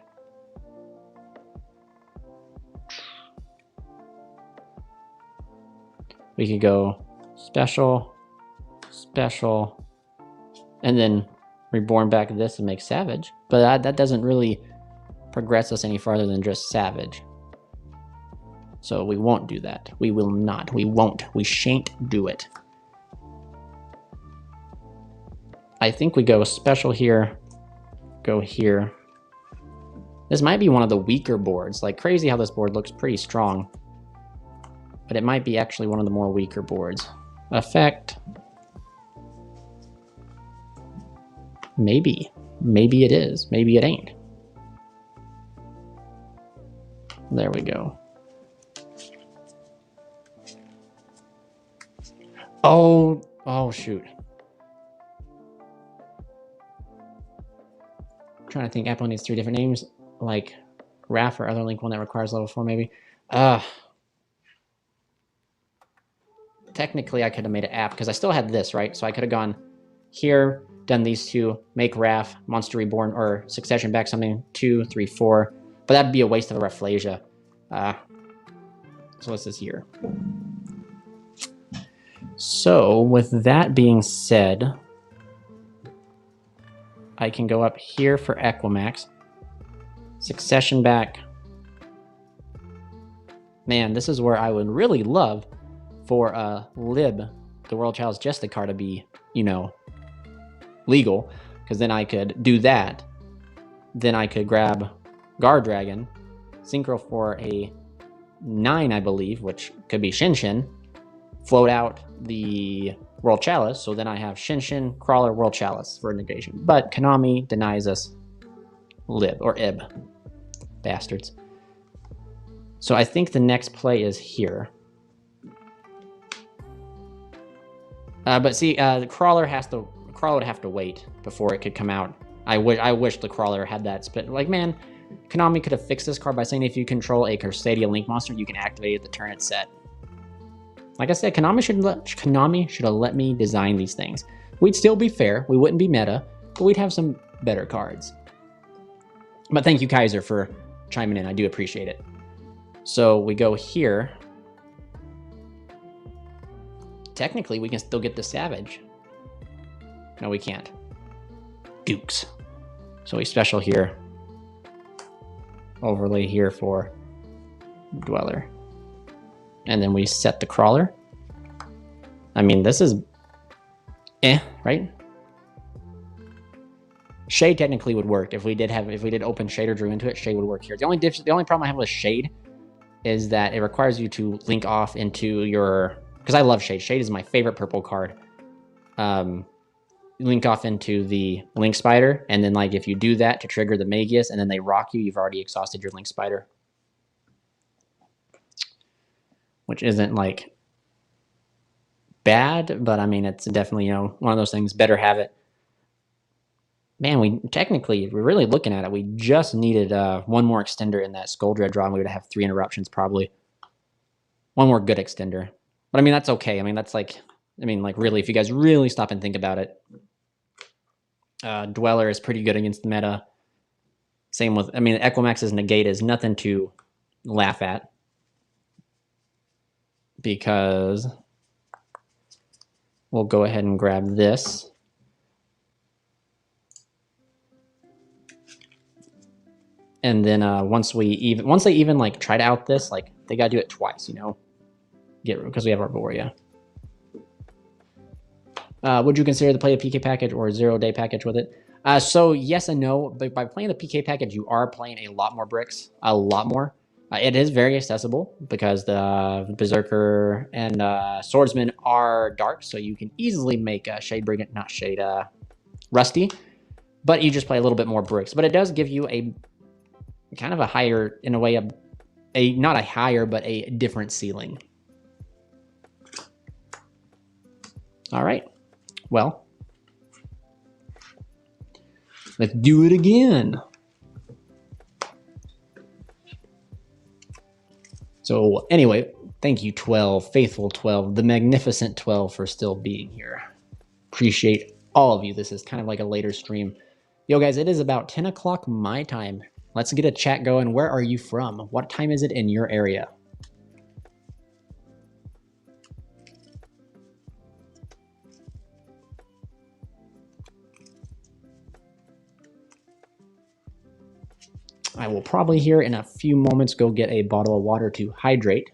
We could go special, and then reborn back this and make Savage. But that doesn't really progress us any farther than just Savage. So we won't do that. We will not. We won't. We shan't do it. I think we go special here, go here. This might be one of the weaker boards. Like, crazy how this board looks pretty strong. But it might be actually one of the more weaker boards. Effect. Maybe. Maybe it is. Maybe it ain't. There we go. Oh shoot. I'm trying to think. Apple needs 3 different names, like Raph or other Link one that requires level 4 maybe. Technically I could have made an app because I still had this, right? So I could have gone here, done these 2, make Raph, Monster Reborn, or Succession back something, 2, 3, 4. But that'd be a waste of a Rafflesia. So what's this here? So with that being said, I can go up here for Equimax. Succession back. Man, this is where I would really love for Lib, the World Challenge Justicar, to be, you know, legal. Because then I could do that. Then I could grab Guardragon, Synchro for a 9, I believe, which could be Shinshin. Float out the World Chalice, so then I have Shinshin, Crawler, World Chalice for negation. But Konami denies us Lib, or Ib. Bastards. So I think the next play is here. But see, the Crawler would have to wait before it could come out. I wish the Crawler had that split. Like, man, Konami could have fixed this card by saying if you control a Crusadia Link monster, you can activate it the turn it's set. Like I said, Konami should have let me design these things. We'd still be fair. We wouldn't be meta, but we'd have some better cards. But thank you, Kaiser, for chiming in. I do appreciate it. So we go here. Technically, we can still get the Savage. No, we can't. Dukes. So we special here. Overlay here for Dweller. And then we set the Crawler. I mean, this is right? Shade technically would work if we did open Shade or drew into it. Shade would work here. The only problem I have with Shade is that it requires you to link off into your, because I love Shade. Shade is my favorite purple card. Link off into the Link Spider, and then like if you do that to trigger the Magius, and then they rock you, you've already exhausted your Link Spider. Which isn't like bad, but I mean, it's definitely, you know, one of those things. Better have it. Man, if we're really looking at it, we just needed one more extender in that Skull Dread draw, and we would have 3 interruptions probably. One more good extender. But I mean, that's okay. I mean, that's like, really, if you guys really stop and think about it, Dweller is pretty good against the meta. Same with, Equimax's Negate is nothing to laugh at. Because we'll go ahead and grab this. And then once they even like try to out this, like they gotta do it twice, you know? Because we have Arborea. Would you consider to play a PK package or a 0-day package with it? So yes and no. But by playing the PK package, you are playing a lot more bricks, a lot more. It is very accessible because the Berserker and Swordsman are dark, so you can easily make Shade Brigand, not Shade, Rusty. But you just play a little bit more bricks. But it does give you a kind of a higher, in a way, not a higher, but a different ceiling. All right. Well, let's do it again. So anyway, thank you 12, faithful 12, the magnificent 12 for still being here. Appreciate all of you. This is kind of like a later stream. Yo guys, it is about 10 o'clock my time. Let's get a chat going. Where are you from? What time is it in your area? I will probably here in a few moments go get a bottle of water to hydrate.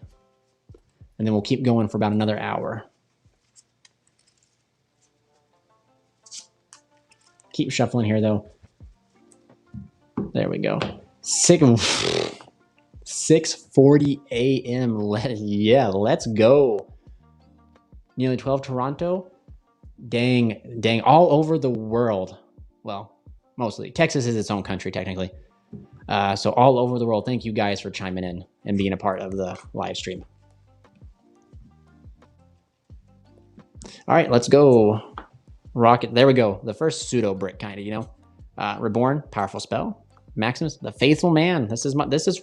And then we'll keep going for about another hour. Keep shuffling here though. There we go. 6:40 a.m. Let's go. Nearly 12 Toronto. Dang, all over the world. Well, mostly. Texas is its own country, technically. So all over the world, thank you guys for chiming in and being a part of the live stream. All right, let's go. Rocket. There we go. The first pseudo brick, kind of, you know. Reborn, powerful spell. Maximus, the faithful man. This is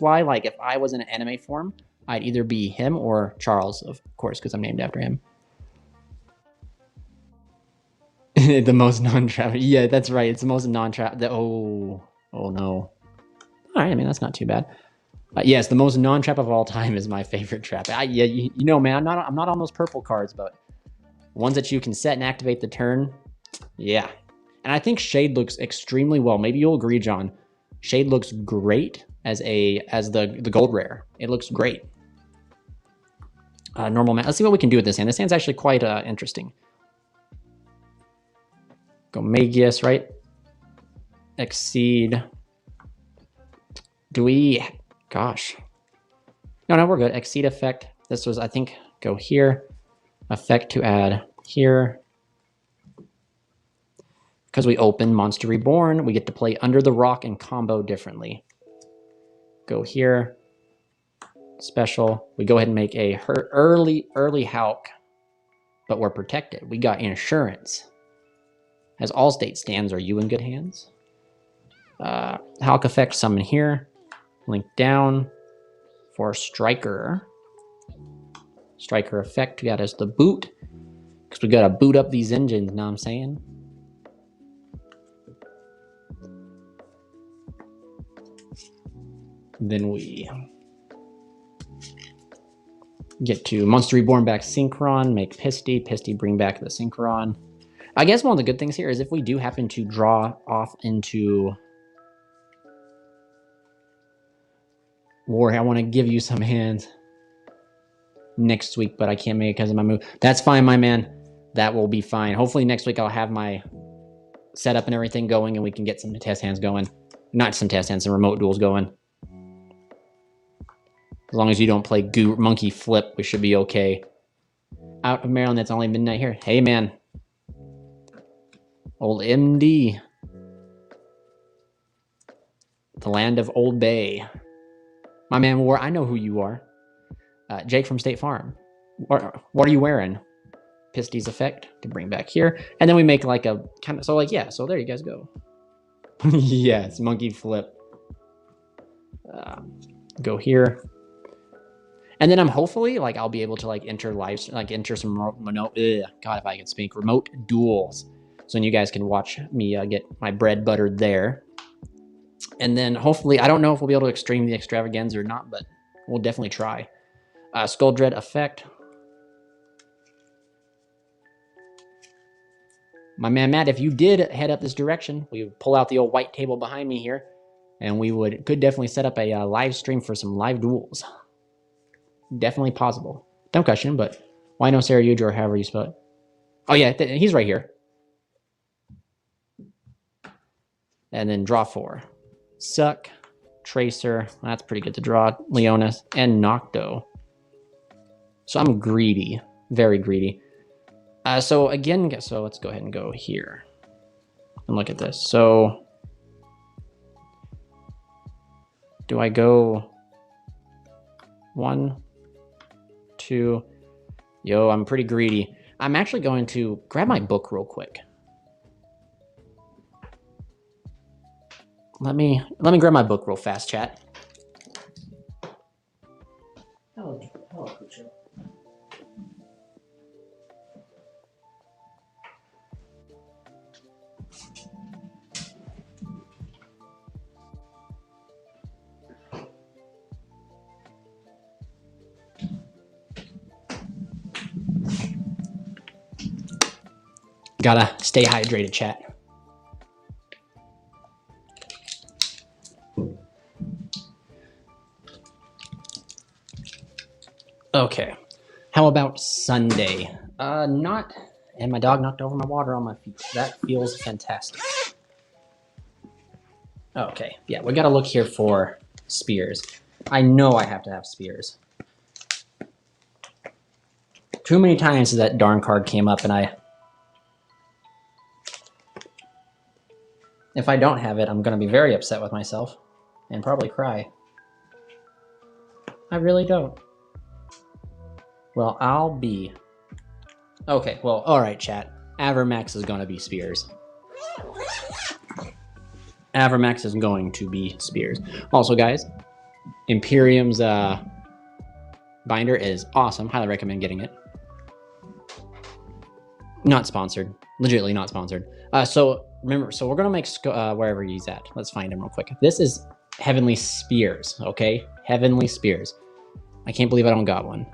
why, like, if I was in an anime form, I'd either be him or Charles, of course, because I'm named after him. The most non-trap. Yeah, that's right. It's the most non-trap. Oh no. All right, I mean, that's not too bad. Yes, the most non-trap of all time is my favorite trap. Yeah, you know, man, I'm not on those purple cards, but ones that you can set and activate the turn. Yeah. And I think Shade looks extremely well. Maybe you'll agree, John. Shade looks great as the gold rare. It looks great. Normal man. Let's see what we can do with this hand. This hand's actually quite interesting. Go Magius, right? Exceed. Do we... Gosh. No, we're good. Exceed effect. This was, I think, go here. Effect to add here. Because we open Monster Reborn, we get to play Under the Rock and combo differently. Go here. Special. We go ahead and make a early Hulk, but we're protected. We got insurance. As all state stands, are you in good hands? Hulk effect, summon here. Link down for Striker. Striker effect, we got us the boot. Because we got to boot up these engines, know what I'm saying? Then we get to Monster Reborn back Synchron, make Pisty. Pisty bring back the Synchron. I guess one of the good things here is if we do happen to draw off into War, I want to give you some hands next week, but I can't make it because of my move. That's fine, my man. That will be fine. Hopefully next week I'll have my setup and everything going and we can get some test hands going. Not some test hands, some remote duels going. As long as you don't play Monkey Flip, we should be okay. Out of Maryland, it's only midnight here. Hey, man. Old MD. The land of Old Bay. My man, War, I know who you are. Jake from State Farm. What are you wearing? Pisty's effect to bring back here. And then we make like a kind of, so like, yeah, so there you guys go. Yes, monkey flip. Go here. And then I'm hopefully like I'll be able to like enter some God, if I can speak, remote duels. So then you guys can watch me get my bread buttered there. And then hopefully, I don't know if we'll be able to stream the extravaganza or not, but we'll definitely try. Skull Dread effect. My man Matt, if you did head up this direction, we would pull out the old white table behind me here, and we could definitely set up a live stream for some live duels. Definitely possible. Dumb question, but why no Sarah Yuge or however you spell it? Oh yeah, he's right here. And then draw 4. Suck, Tracer, that's pretty good to draw, Leonis, and Nocto. So I'm greedy, very greedy. So again, so let's go ahead and go here and look at this. So do I go 1, 2? Yo, I'm pretty greedy. I'm actually going to grab my book real quick. Let me grab my book real fast, chat. Hello, Cucho. Gotta stay hydrated, chat. Okay. How about Sunday? Not... And my dog knocked over my water on my feet. That feels fantastic. Okay. Yeah, we gotta look here for spears. I know I have to have spears. Too many times that darn card came up and if I don't have it, I'm gonna be very upset with myself and probably cry. I really don't. Well, I'll be... Okay, well, alright, chat. Avermax is gonna be spears. Avermax is going to be spears. Also, guys, Imperium's binder is awesome. Highly recommend getting it. Not sponsored. Legitimately not sponsored. So remember, so we're gonna make wherever he's at. Let's find him real quick. This is Heavenly Spears, okay? Heavenly Spears. I can't believe I don't got one.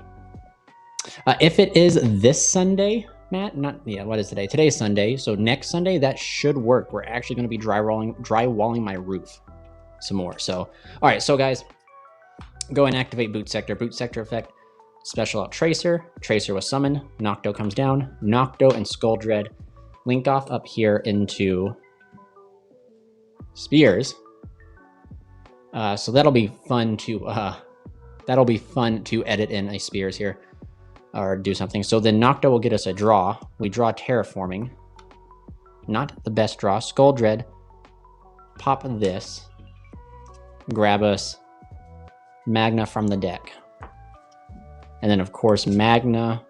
If it is this Sunday, Matt, what is today? Today's Sunday, so next Sunday, that should work. We're actually gonna be drywalling my roof some more. So, all right, so guys, go and activate Boot Sector. Boot Sector effect. Special out Tracer. Tracer was summoned. Nocto comes down. Nocto and Skull Dread link off up here into Spears. So that'll be fun to edit in a Spears here or do something. So then Nocto will get us a draw. We draw Terraforming. Not the best draw. Skull Dread. Pop this. Grab us Magna from the deck. And then, of course, Magna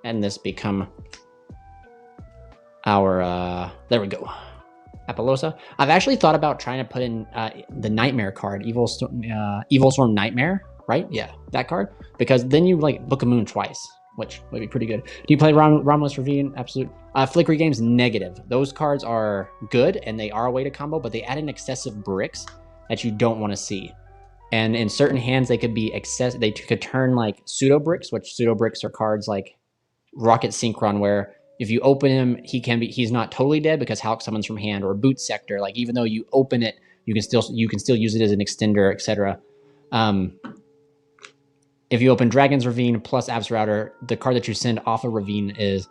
and this become our, there we go, Apollosa. I've actually thought about trying to put in the Nightmare card, Evil Storm Nightmare, right? Yeah, that card. Because then you, like, Book of Moon twice, which would be pretty good. Do you play Romulus Ravine? Absolute. Flickery Games, negative. Those cards are good, and they are a way to combo, but they add in excessive bricks that you don't want to see. And in certain hands, they could be they could turn like pseudo bricks, which pseudo bricks are cards like Rocket Synchron, where if you open him, he's not totally dead because Hulk summons from hand, or Boot Sector. Like even though you open it, you can still use it as an extender, etc. If you open Dragon's Ravine plus Abs Router, the card that you send off a Ravine is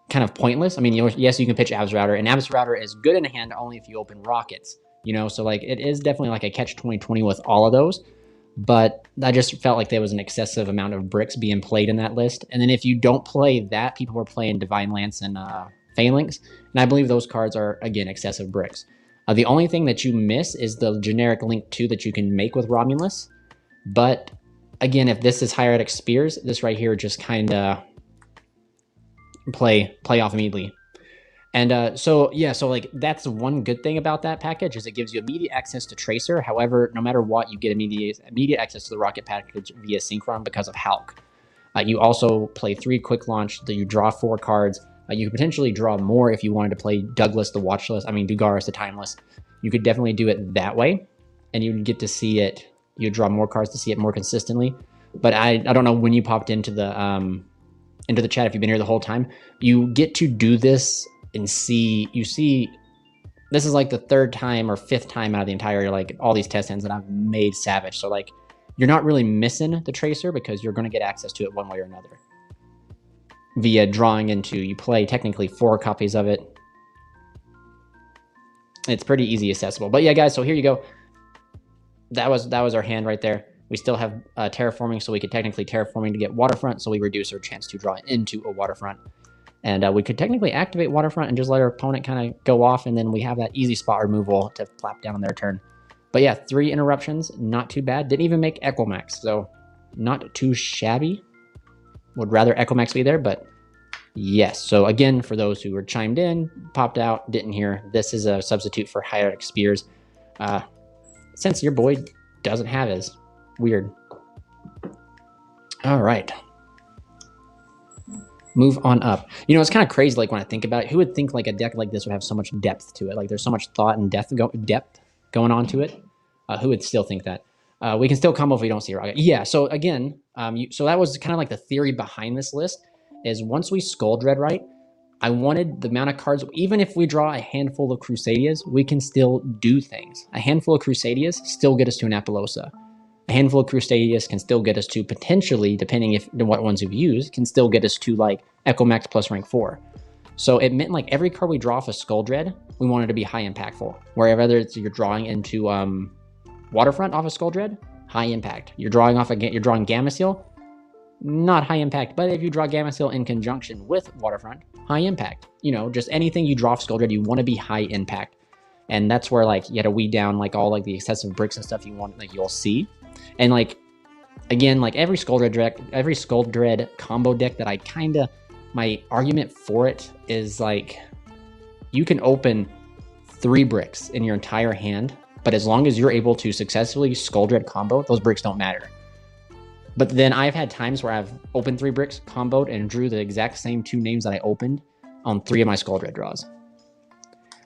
kind of pointless. I mean, yes, you can pitch Abs Router, and Abs Router is good in hand only if you open Rockets. You know, so like it is definitely like a catch 2020 with all of those, but I just felt like there was an excessive amount of bricks being played in that list. And then if you don't play that, people were playing Divine Lance and Phalanx, and I believe those cards are, again, excessive bricks. The only thing that you miss is the generic Link 2 that you can make with Romulus, but again, if this is Hieratic Spears, this right here just kind of play off immediately. And so yeah, so like that's one good thing about that package is it gives you immediate access to Tracer. However, no matter what, you get immediate access to the Rocket package via Synchron because of Hulk. You also play 3 quick launch, that you draw 4 cards. You could potentially draw more if you wanted to play Douglas the Watchless. I mean, Dugaris the Timeless. You could definitely do it that way, and you'd get to see it. You draw more cards to see it more consistently. But I don't know when you popped into the chat if you've been here the whole time. You get to do this and see. You see, this is like the 3rd time or 5th time out of the entire like all these test hands that I've made Savage. So like, you're not really missing the Tracer because you're going to get access to it one way or another via drawing into. You play technically 4 copies of it. It's pretty easy accessible. But yeah, guys, so here you go. That was our hand right there. We still have terraforming, so we could technically terraforming to get waterfront, so we reduce our chance to draw into a waterfront. And we could technically activate waterfront and just let our opponent kind of go off, and then we have that easy spot removal to flap down on their turn. But yeah, 3 interruptions, not too bad. Didn't even make Equimax, so not too shabby. Would rather Equimax be there, but yes. So again, for those who were chimed in, popped out, didn't hear, this is a substitute for Hydrotic Spears. Since your boy doesn't have his. Weird. All right. Move on up. You know, it's kind of crazy, like when I think about it, who would think like a deck like this would have so much depth to it? Like there's so much thought and depth going on to it. Who would still think that? We can still combo if we don't see a Rocket. Yeah, so again, so that was kind of like the theory behind this list, is once we Skull Dread right, I wanted the amount of cards, even if we draw a handful of Crusadias, we can still do things. A handful of Crusadias still get us to an Apollosa. A handful of Crusadias can still get us to potentially, depending if what ones we've used, can still get us to like Equimax plus rank 4. So it meant like every card we draw off a Skull Dread, we wanted to be high impactful. Whether it's you're drawing into Waterfront off a Skull Dread, high impact. You're drawing Gamma Seal, not high impact. But if you draw Gamma Seal in conjunction with Waterfront, high impact. You know, just anything you draw off Skull Dread, you want to be high impact. And that's where like you had to weed down like all like the excessive bricks and stuff you want, like you'll see. And like again, like every Skull Dread combo deck that I kinda, my argument for it is like you can open 3 bricks in your entire hand, but as long as you're able to successfully Skull Dread combo, those bricks don't matter. But then I've had times where I've opened 3 bricks, comboed, and drew the exact same 2 names that I opened on 3 of my Skull Dread draws.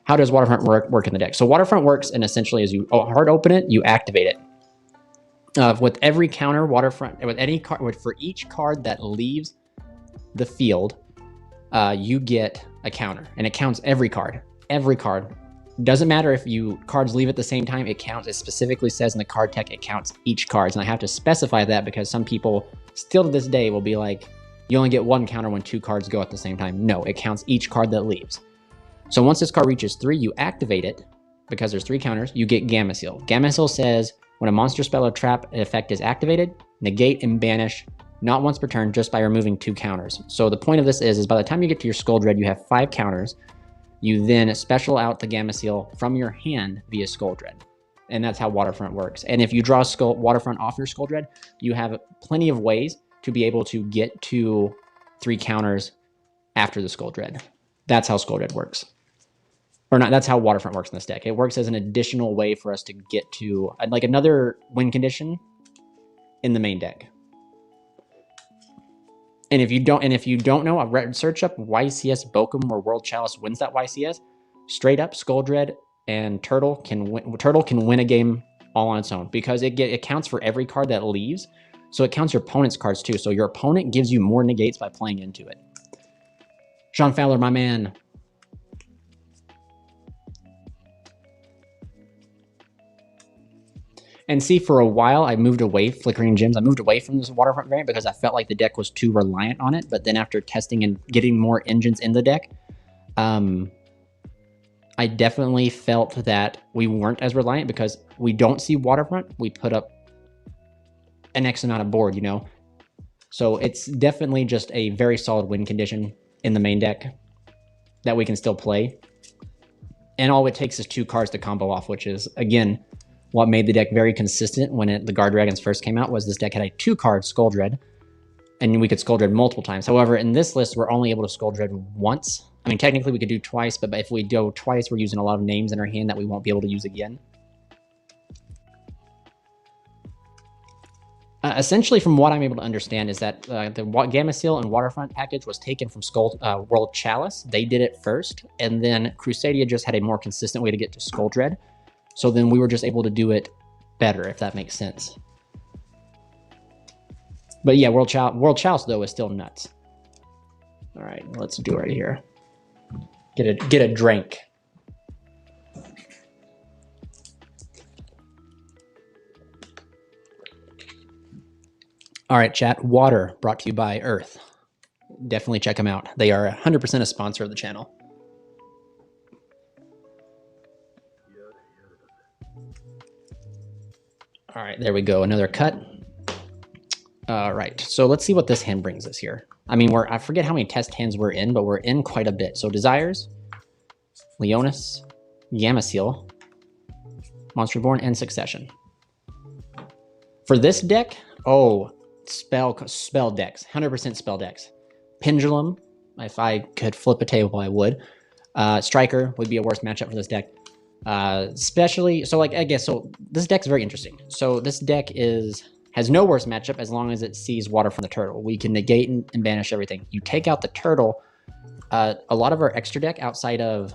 How does Waterfront work in the deck? So Waterfront works, and essentially as you hard open it, you activate it. With every counter Waterfront, with any card, for each card that leaves the field, you get a counter, and it counts every card. Every card. Doesn't matter if cards leave at the same time, it counts. It specifically says in the card tech, it counts each card. And I have to specify that because some people still to this day will be like, you only get 1 counter when 2 cards go at the same time. No, it counts each card that leaves. So once this card reaches 3, you activate it because there's 3 counters. You get Gamma Seal. Gamma Seal says when a monster spell or trap effect is activated, negate and banish not once per turn, just by removing 2 counters. So the point of this is by the time you get to your Skull Dread, you have 5 counters. You then special out the Gamma Seal from your hand via Skull Dread. And that's how Waterfront works. And if you draw Waterfront off your Skull Dread, you have plenty of ways to be able to get to 3 counters after the Skull Dread. That's how Skull Dread works. Or not, that's how Waterfront works in this deck. It works as an additional way for us to get to like another win condition in the main deck. And if you don't know, search up YCS Bokum or World Chalice wins that YCS. Straight up, Skull Dread and Turtle can win a game all on its own because it counts for every card that leaves. So it counts your opponent's cards too. So your opponent gives you more negates by playing into it. Sean Fowler, my man. And see, for a while, I moved away, Flickering Gems. I moved away from this Waterfront variant because I felt like the deck was too reliant on it. But then after testing and getting more engines in the deck, I definitely felt that we weren't as reliant because we don't see Waterfront. We put up an X amount of board, you know? So it's definitely just a very solid win condition in the main deck that we can still play. And all it takes is 2 cards to combo off, which is, again, what made the deck very consistent when the Guardragons first came out was this deck had a 2-card Skull Dread, and we could Skull Dread multiple times. However, in this list, we're only able to Skull Dread once I mean, technically we could do twice, but if we go twice, we're using a lot of names in our hand that we won't be able to use again. Essentially, from what I'm able to understand, is that the Gamma Seal and Waterfront package was taken from World Chalice. They did it first, and then Crusadia just had a more consistent way to get to Skull Dread. So then we were just able to do it better, if that makes sense. But yeah, World Chalice, though, is still nuts. All right, let's do it right here. Get a drink. All right, chat. Water brought to you by Earth. Definitely check them out. They are 100% a sponsor of the channel. All right, there we go. Another cut. All right, so let's see what this hand brings us here. I mean, I forget how many test hands we're in, but we're in quite a bit. So Desires, Leonis, Gamma Seal, Monster Reborn, and Succession. For this deck, oh, spell decks, 100% spell decks. Pendulum, if I could flip a table, I would. Striker would be a worse matchup for this deck. Especially, so like, I guess, so this deck's very interesting. So this deck has no worse matchup as long as it sees water from the turtle. We can negate and banish everything. You take out the turtle, a lot of our extra deck outside of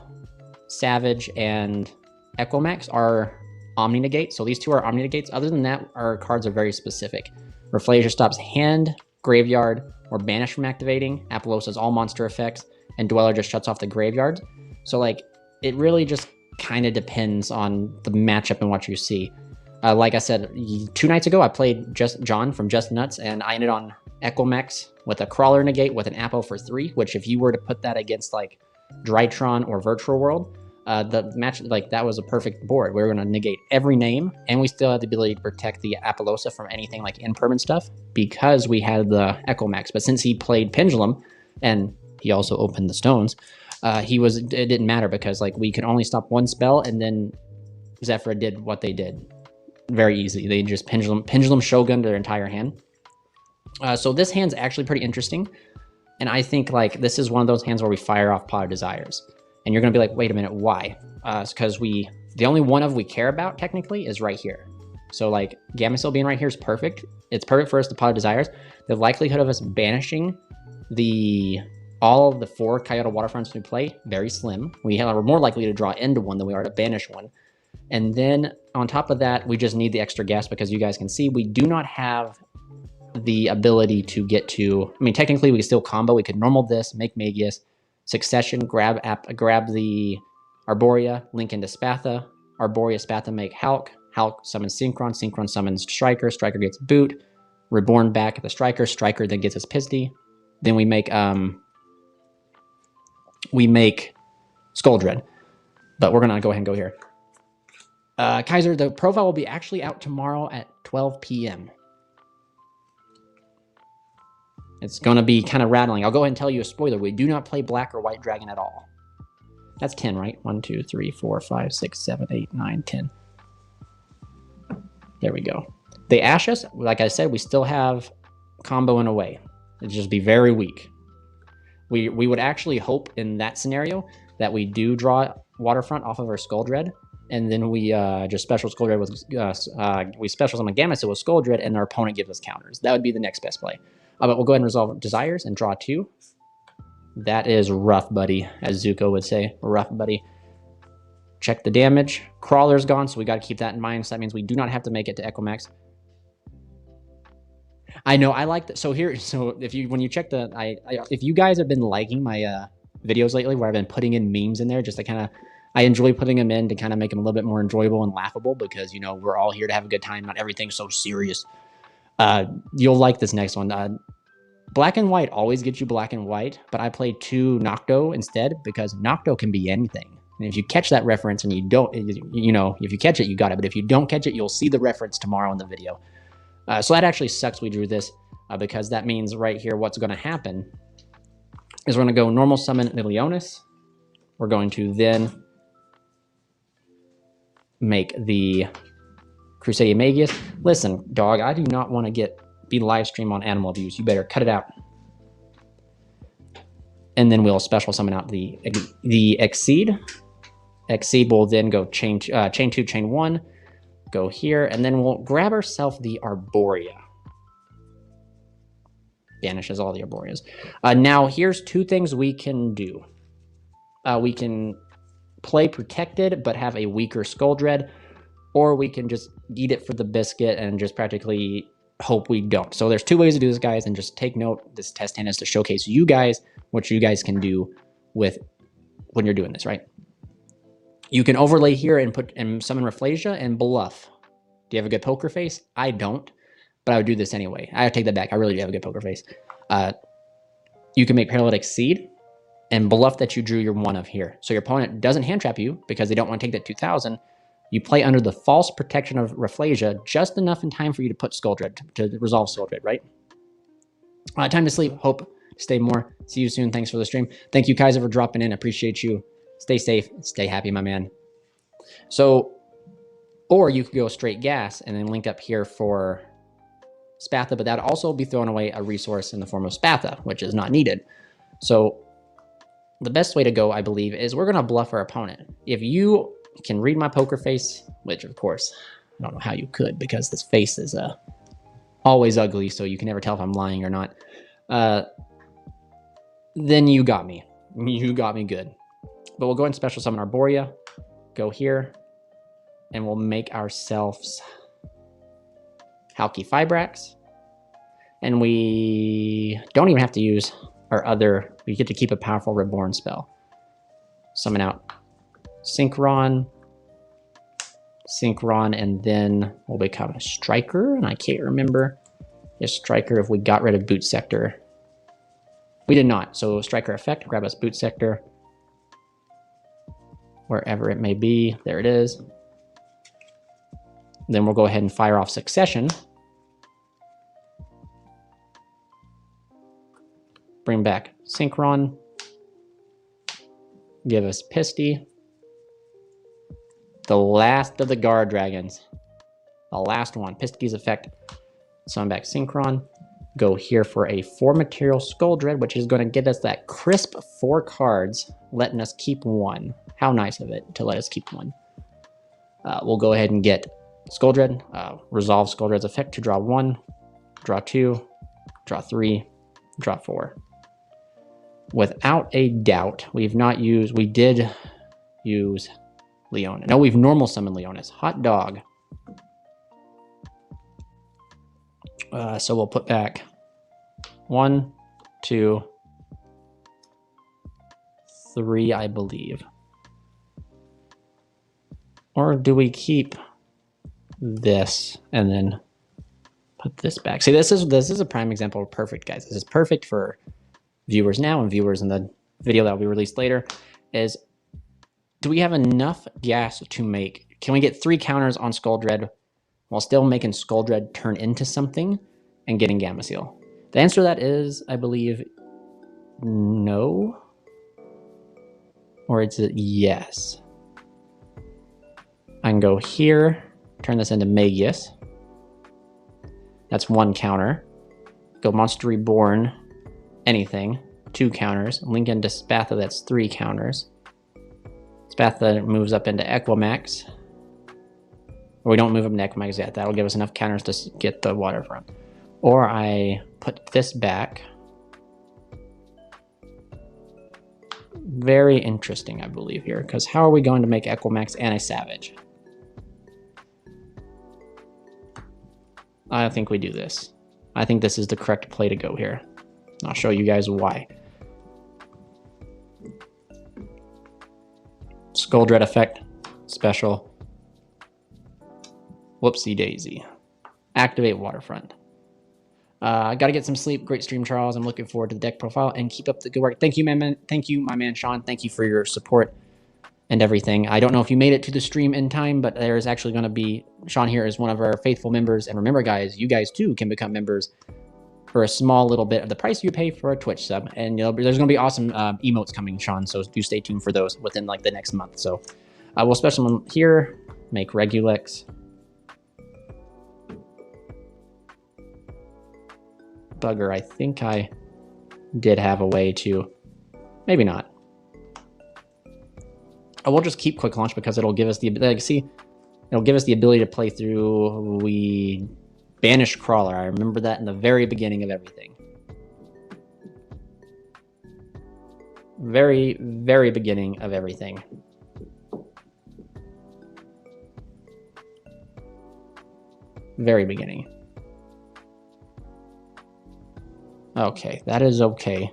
Savage and Equimax are Omni Negate. So these two are Omni Negates. Other than that, our cards are very specific. Reflasia stops hand, graveyard, or banish from activating. Apollosa's all monster effects, and Dweller just shuts off the graveyard. So like, it really just kind of depends on the matchup and what you see. Like I said, 2 nights ago, I played John from Just Nuts, and I ended on Equimax with a Crawler Negate with an Apo for 3, which if you were to put that against like Drytron or Virtual World, the match, like, that was a perfect board. We were going to negate every name, and we still had the ability to protect the Apollosa from anything like impermanent stuff because we had the Equimax. But since he played Pendulum, and he also opened the stones, it didn't matter because like we could only stop one spell, and then Zephyr did what they did. Very easy. They just pendulum shogun their entire hand. So this hand's actually pretty interesting. And I think like this is one of those hands where we fire off Pot of Desires. And you're going to be like, wait a minute, why? It's because the only one of we care about technically is right here. So like Gamma Seal being right here is perfect. It's perfect for us to Pot of Desires. The likelihood of us banishing all of the 4 Kyoto Waterfronts we play, very slim. We're more likely to draw into one than we are to banish one. And then on top of that, we just need the extra gas because you guys can see we do not have the ability to get to, I mean, technically we could still combo. We could normal this, make Magius, Succession, grab the Arborea, link into Spatha, Arborea, Spatha make Hulk, Hulk summons Synchron summons Striker, Striker gets Boot, Reborn back at the Striker, Striker then gets his Pisty. Then we make Skull Dread. But we're gonna go ahead and go here. Kaiser, the profile will be actually out tomorrow at 12 p.m. It's going to be kind of rattling. I'll go ahead and tell you a spoiler. We do not play Black or White Dragon at all. That's 10, right? 1, 2, 3, 4, 5, 6, 7, 8, 9, 10. There we go. The Ashes, like I said, we still have combo in a way. It'd just be very weak. We would actually hope in that scenario that we do draw Waterfront off of our Skull Dread, and then we just special Skull Dread with we special summon Gamma Seal with Skull Dread, and our opponent gives us counters. That would be the next best play. But we'll go ahead and resolve Desires and draw 2. That is rough, buddy, as Zuko would say. Rough, buddy. Check the damage. Crawler's gone, so we got to keep that in mind. So that means we do not have to make it to Equimax. I know, I like that. So here, when you check if you guys have been liking my videos lately where I've been putting in memes in there, just to kind of, I enjoy putting them in to kind of make them a little bit more enjoyable and laughable because, you know, we're all here to have a good time. Not everything's so serious. You'll like this next one. Black and White always gets you Black and White, but I played 2 Nocto instead because Nocto can be anything. And if you catch that reference and you don't, you know, if you catch it, you got it. But if you don't catch it, you'll see the reference tomorrow in the video. So that actually sucks we drew this because that means right here what's going to happen is we're going to go normal summon the Leonis. We're going to then make the Crusadia Magius. Listen, dog, I do not want to be live stream on animal abuse. You better cut it out. and then we'll special summon out the Exceed. Exceed will then go chain 2, chain 1, go here, and then we'll grab ourselves the Arborea. Banishes all the Arboreas. Now, here's two things we can do. We can play Protected, but have a weaker Skull Dread, or we can just eat it for the biscuit and just practically hope we don't. So there's two ways to do this, guys, and just take note, this test hand is to showcase you guys what you guys can do with when you're doing this, right? You can overlay here and summon Rafflesia and bluff. Do you have a good poker face? I don't, but I would do this anyway. I take that back. I really do have a good poker face. You can make Paralytic Exceed and bluff that you drew your one of here. So your opponent doesn't hand trap you because they don't want to take that 2,000. You play under the false protection of Rafflesia just enough in time for you to put Skull Dread, to resolve Skull Dread, right? Time to sleep. Hope to stay more. See you soon. Thanks for the stream. Thank you, Kaiser, for dropping in. Appreciate you. Stay safe. Stay happy, my man. So, or you could go straight gas and then link up here for Spatha, but that would also be throwing away a resource in the form of Spatha, which is not needed. So the best way to go, I believe, is we're going to bluff our opponent. If you can read my poker face, which of course, I don't know how you could because this face is always ugly, so you can never tell if I'm lying or not. Then you got me. You got me good. But we'll go and special summon Arborea, go here, and we'll make ourselves Halki Fibrax. And we don't even have to use our other, we get to keep a powerful Reborn spell. Summon out Synchron, and then we'll become a Striker, and I can't remember if Striker, if we got rid of Boot Sector. We did not, so Striker effect, grab us Boot Sector, wherever it may be, there it is. Then we'll go ahead and fire off Succession. Bring back Synchron. Give us Pisty. The last of the Guardragons. The last one. Pisty's effect. Summon back Synchron. Go here for a 4-material Skull Dread, which is going to get us that crisp 4 cards, letting us keep 1. How nice of it to let us keep 1. We'll go ahead and get Skull Dread. Resolve Skull Dread's effect to draw 1, draw 2, draw 3, draw 4. Without a doubt, we did use Leona. No, we've normal summoned Leonis. Hot dog. So we'll put back 1, 2, 3, I believe. Or do we keep this and then put this back? See, this is a prime example of perfect, guys. This is perfect for viewers now and viewers in the video that will be released later. Is, do we have enough gas to make? Can we get 3 counters on Skull Dread while still making Skull Dread turn into something and getting Gamma Seal? The answer to that is, I believe, no. Or it's a yes. I can go here, turn this into Magius. That's 1 counter. Go Monster Reborn, anything, 2 counters. Link into Spatha, that's 3 counters. Spatha moves up into Equimax. Or we don't move up into Equimax yet. That'll give us enough counters to get the Waterfront. Or I put this back. Very interesting, I believe, here. Because how are we going to make Equimax and a Savage? I think we do this. I think this is the correct play to go here. I'll show you guys why. Skull Dread effect, special. Whoopsie daisy. Activate Waterfront. I gotta get some sleep. Great stream, Charles. I'm looking forward to the deck profile and keep up the good work. Thank you, man. Thank you, my man Sean. Thank you for your support and everything. I don't know if you made it to the stream in time, but there's actually going to be, Sean here is one of our faithful members. And remember, guys, you guys too can become members for a small little bit of the price you pay for a Twitch sub. And there's going to be awesome emotes coming, Sean. So do stay tuned for those within like the next month. So we'll special one here, make Regulex. Bugger, I think I did have a way to Maybe not. Oh, we'll just keep quick launch because it'll give us the, like, see, it'll give us the ability to play through. We banished Crawler. I remember that in the very beginning of everything. Very, very beginning of everything. Very beginning. Okay, that is okay.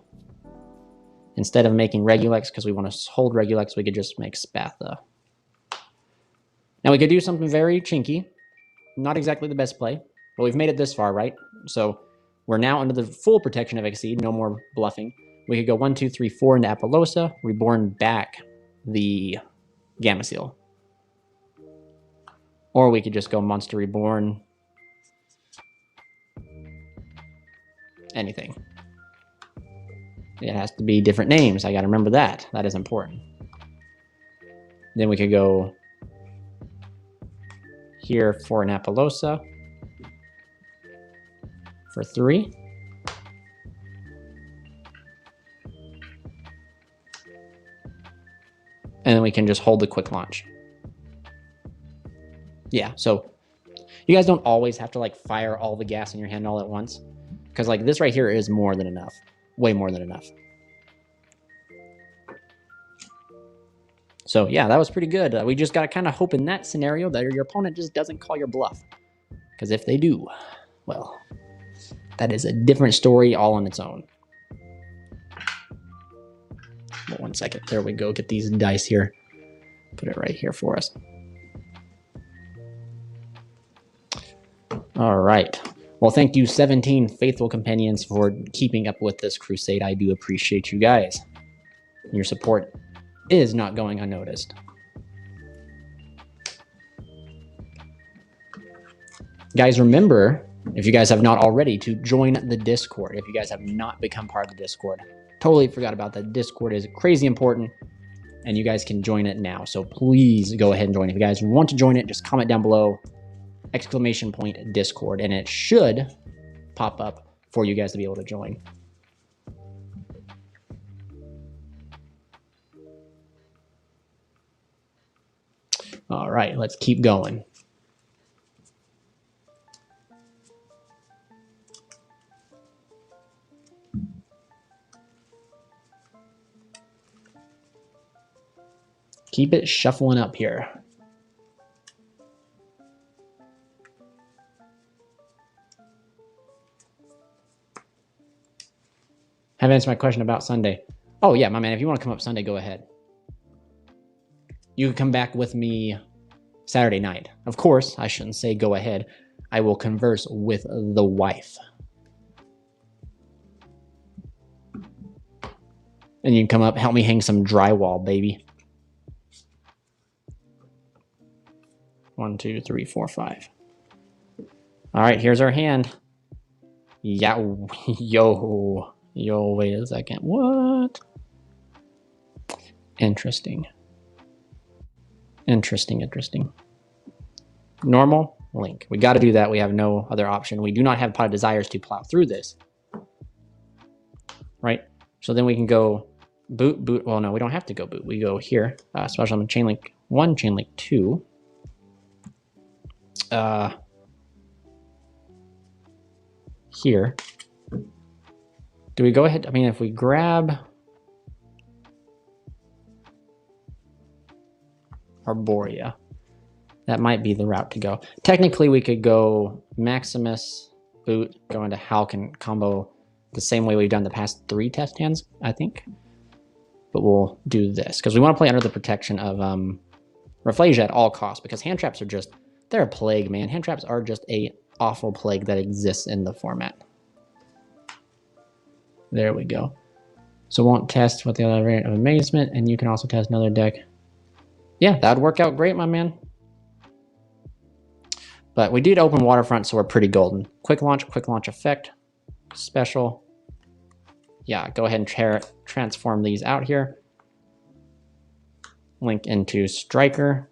Instead of making Regulex, because we want to hold Regulex, we could just make Spatha. Now we could do something very chinky. Not exactly the best play, but we've made it this far, right? So we're now under the full protection of Exceed, no more bluffing. We could go 1, 2, 3, 4 into Apollosa, Reborn back the Gamma Seal. Or we could just go Monster Reborn. Anything. It has to be different names. I got to remember that. That is important. Then we could go here for an Apollosa for 3. And then we can just hold the quick launch. Yeah, so you guys don't always have to like fire all the gas in your hand all at once. Because like this right here is more than enough. Way more than enough. So yeah, that was pretty good. We just got to kind of hope in that scenario that your opponent just doesn't call your bluff. Because if they do, well, that is a different story all on its own. Well, 1 second. There we go. Get these dice here. Put it right here for us. All right. Well, thank you, 17 faithful companions, for keeping up with this crusade. I do appreciate you guys. Your support is not going unnoticed. Guys, remember, if you guys have not already, to join the Discord. If you guys have not become part of the Discord. Totally forgot about that. Discord is crazy important, and you guys can join it now. So please go ahead and join. If you guys want to join it, just comment down below, !Discord, and it should pop up for you guys to be able to join. All right, let's keep going. Keep it shuffling up here. Have answered my question about Sunday. Oh yeah, my man, if you want to come up Sunday, go ahead. You can come back with me Saturday night. Of course, I shouldn't say go ahead. I will converse with the wife. And you can come up, help me hang some drywall, baby. 1, 2, 3, 4, 5. All right, here's our hand. Yeah, yo, wait a second. What? Interesting. Normal, link. We got to do that. We have no other option. We do not have Pot of Desires to plow through this. Right? So then we can go boot. Well, no, we don't have to go boot. We go here. Special on chain link 1, chain link 2. Here. Do we go ahead? I mean, if we grab Arborea, that might be the route to go. Technically, we could go Maximus, boot, go into Hulk, and combo the same way we've done the past 3 test hands, I think. But we'll do this because we want to play under the protection of Rafflesia at all costs, because hand traps are just, they're a plague, man. Hand traps are just a awful plague that exists in the format. There we go. So won't test with the other variant of Amazement, and you can also test another deck. Yeah, that would work out great, my man. But we did open Waterfront, so we're pretty golden. Quick launch effect, special. Yeah, go ahead and transform these out here. Link into Striker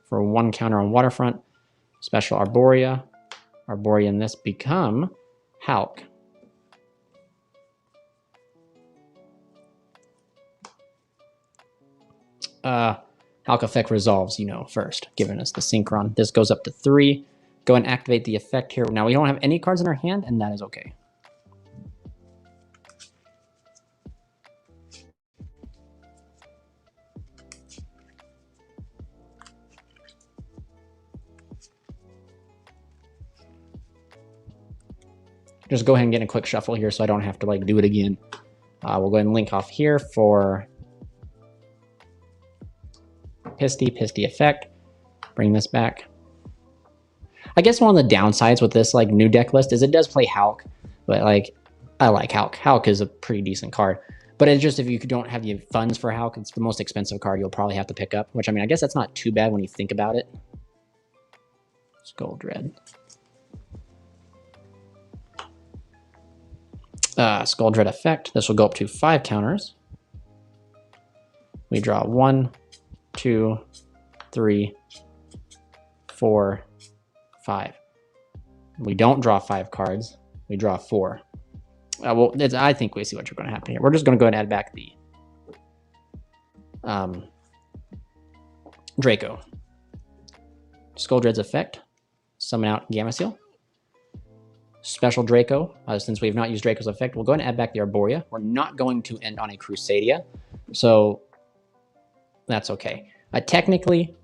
for 1 counter on Waterfront. Special Arborea. Arborea and this become Hulk. Hulk effect resolves, you know, first, giving us the synchron. This goes up to 3. Go and activate the effect here. Now we don't have any cards in our hand, and that is okay. Just go ahead and get a quick shuffle here so I don't have to like do it again. We'll go ahead and link off here for Pisty effect. Bring this back. I guess one of the downsides with this like new deck list is it does play Hulk, but like I like Hulk. Hulk is a pretty decent card. But it's just if you don't have the funds for Hulk, it's the most expensive card you'll probably have to pick up, which I mean, I guess that's not too bad when you think about it. Skull Dread. Skull Dread effect. This will go up to 5 counters. We draw 1, 2, 3, 4, 5. We don't draw 5 cards. We draw 4. Well, I think we see what you're going to happen here. We're just going to go ahead and add back the Draco. Skull Dread's effect. Summon out Gamma Seal. Special Draco. Since we have not used Draco's effect, we'll go ahead and add back the Arborea. We're not going to end on a Crusadia, so that's okay. Technically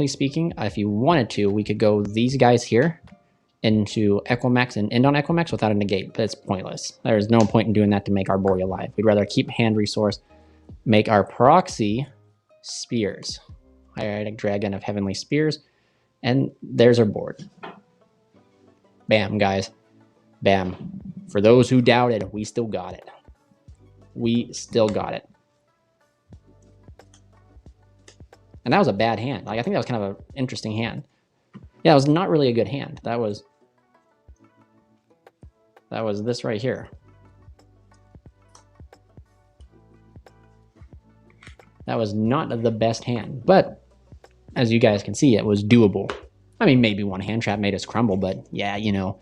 speaking, if you wanted to, we could go these guys here into Equimax and end on Equimax without a negate, but it's pointless. There's no point in doing that to make Arborea live. We'd rather keep hand resource, make our proxy Spears. Hieratic Dragon of Heavenly Spears, and there's our board. Bam, guys. Bam. For those who doubted, we still got it. We still got it. And that was a bad hand. Like, I think that was kind of an interesting hand. Yeah, it was not really a good hand. That was this right here. That was not the best hand. But, as you guys can see, it was doable. I mean, maybe one hand trap made us crumble, but yeah, you know.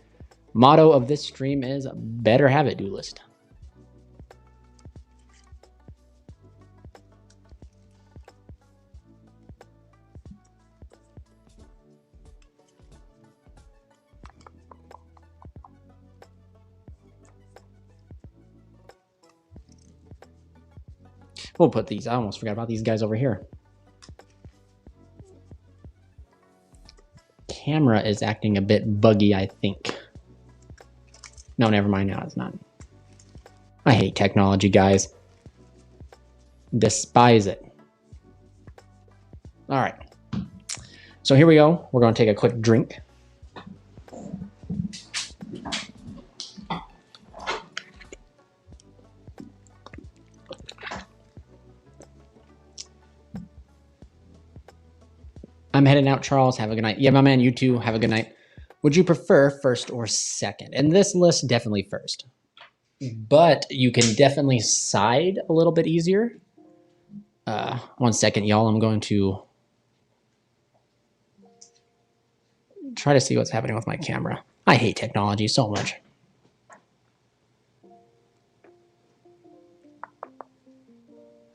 Motto of this stream is better have it, duelist. We'll put these, I almost forgot about these guys over here. Camera is acting a bit buggy, I think. No, never mind, now it's not. I hate technology, guys. Despise it. All right. So here we go. We're going to take a quick drink. I'm heading out, Charles. Have a good night. Yeah, my man, you too. Have a good night. Would you prefer first or second? In this list, definitely first. But you can definitely side a little bit easier. 1 second, y'all. I'm going to try to see what's happening with my camera. I hate technology so much.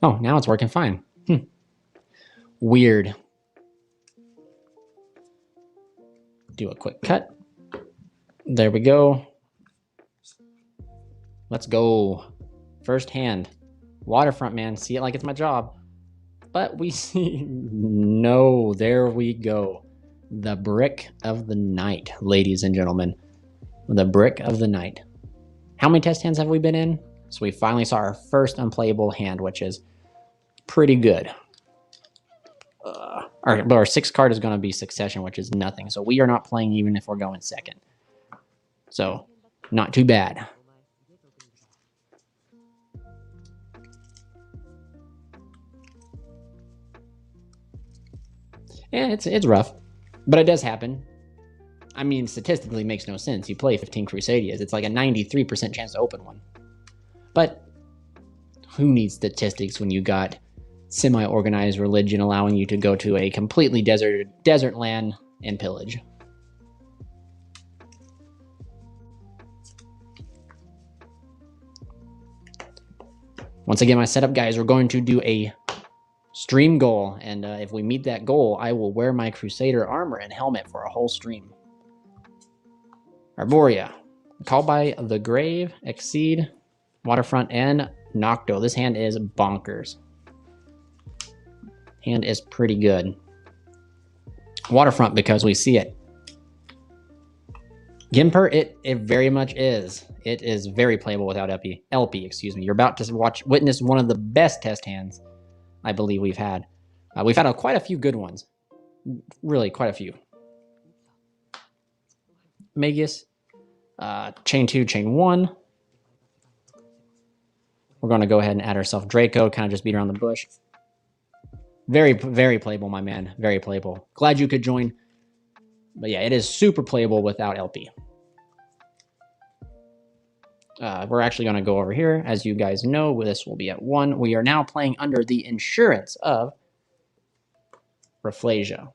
Oh, now it's working fine. Weird. Do a quick cut. There we go. Let's go. First hand. Waterfront, man. See it like it's my job. But we see... No, there we go. The brick of the night, ladies and gentlemen. The brick of the night. How many test hands have we been in? So we finally saw our first unplayable hand, which is pretty good. Our 6th card is going to be Succession, which is nothing. So we are not playing even if we're going second. So, not too bad. Yeah, it's rough. But it does happen. I mean, statistically, it makes no sense. You play 15 Crusadias. It's like a 93% chance to open one. But who needs statistics when you got semi-organized religion allowing you to go to a completely desert land and pillage? Once again, my setup, guys, we're going to do a Stream goal, and if we meet that goal, I will wear my Crusader armor and helmet for a whole stream. Arborea. Call by the Grave, Exceed, Waterfront, and Nocto. This hand is bonkers. Hand is pretty good. Waterfront because we see it. Gimper, it very much is. It is very playable without LP, excuse me. You're about to witness one of the best test hands I believe we've had. We've had quite a few good ones. Really, quite a few. Magus. Chain 2, chain 1. We're going to go ahead and add ourselves Draco, kind of just beat around the bush. Very, very playable, my man. Very playable. Glad you could join. But yeah, it is super playable without LP. We're actually going to go over here. As you guys know, this will be at 1. We are now playing under the insurance of Rafflesia.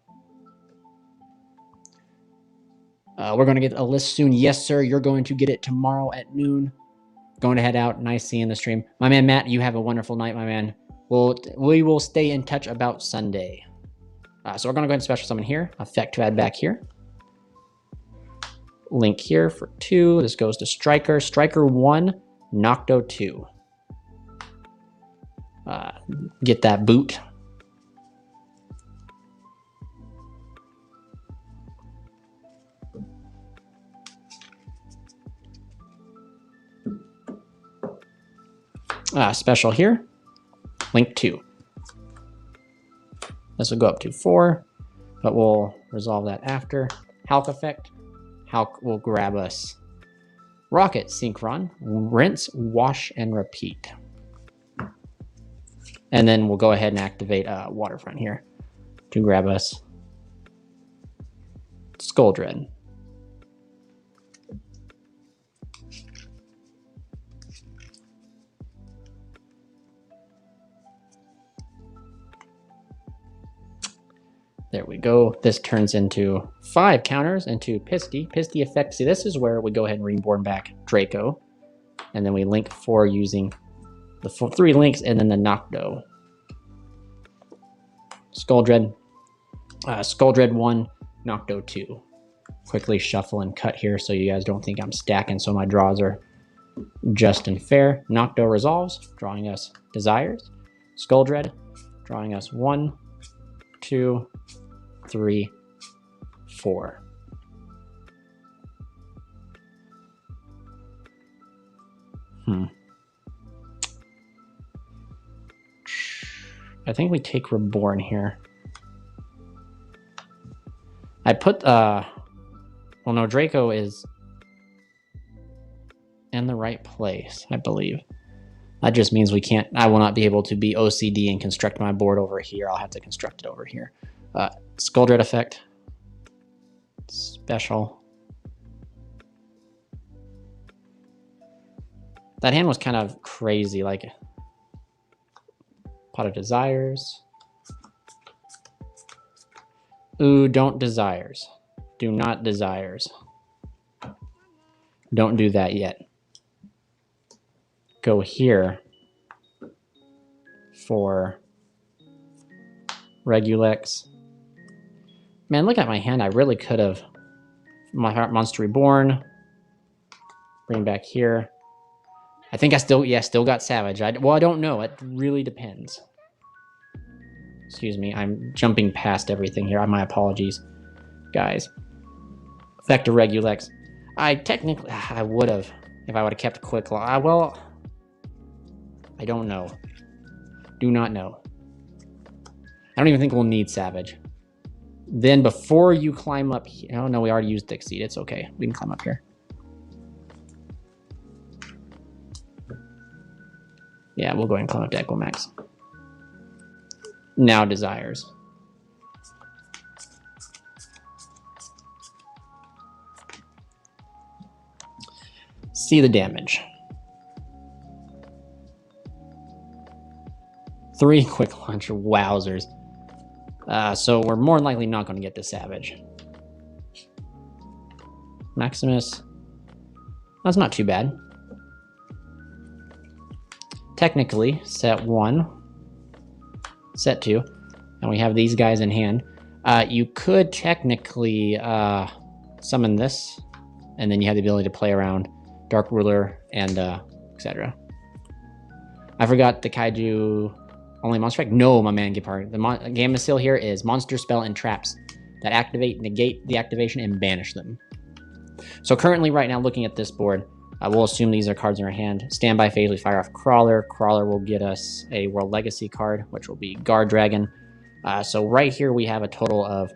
We're going to get a list soon. Yes, sir. You're going to get it tomorrow at noon. Going to head out. Nice seeing the stream. My man, Matt, you have a wonderful night, my man. We will stay in touch about Sunday. So we're going to go ahead and special summon here. Effect to add back here. Link here for 2. This goes to Striker. Striker 1, Nocto 2. Get that boot. Special here. Link 2. This will go up to 4, but we'll resolve that after. Hulk effect. Hulk will grab us. Rocket Synchron. Rinse, wash, and repeat. And then we'll go ahead and activate Waterfront here to grab us Skull Dread. There we go. This turns into 5 counters into Pisty. Pisty effect. See, this is where we go ahead and reborn back Draco. And then we link 4 using the 3 links and then the Nocto. Skull Dread. Skull Dread 1, Nocto 2. Quickly shuffle and cut here so you guys don't think I'm stacking, so my draws are just and fair. Nocto resolves, drawing us Desires. Skull Dread, drawing us 1, 2, 3, 4. I think we take Reborn here. I put, well, no, Draco is in the right place, I believe. That just means we can't, I will not be able to be OCD and construct my board over here. I'll have to construct it over here. Skull Dread effect. Special. That hand was kind of crazy, like Pot of Desires. Ooh, don't Desires. Do not Desires. Don't do that yet. Go here for Regulex. Man, look at my hand. I really could have. My Heart Monster Reborn. Bring back here. I think I still got Savage. Well, I don't know. It really depends. Excuse me. I'm jumping past everything here. My apologies, guys. Effect of Regulex. I would have if I would have kept a quick law. Well, I don't know. Do not know. I don't even think we'll need Savage. Then before you climb up here, oh no, we already used Exceed. It's okay. We can climb up here. Yeah, we'll go ahead and climb up to Equimax. Now Desires. See the damage. 3 quick launcher. Wowzers. So we're more than likely not going to get the Savage. Maximus. That's not too bad. Technically, set 1. set to. And we have these guys in hand. You could technically summon this, and then you have the ability to play around Dark Ruler and etc. I forgot the Kaiju only monster effect. No, my man, Gepard. The Gamma Seal here is monster spell and traps that activate, negate the activation, and banish them. So currently, right now, looking at this board, we'll assume these are cards in our hand. Standby phase, we fire off Crawler. Crawler will get us a World Legacy card, which will be Guardragon. So right here we have a total of.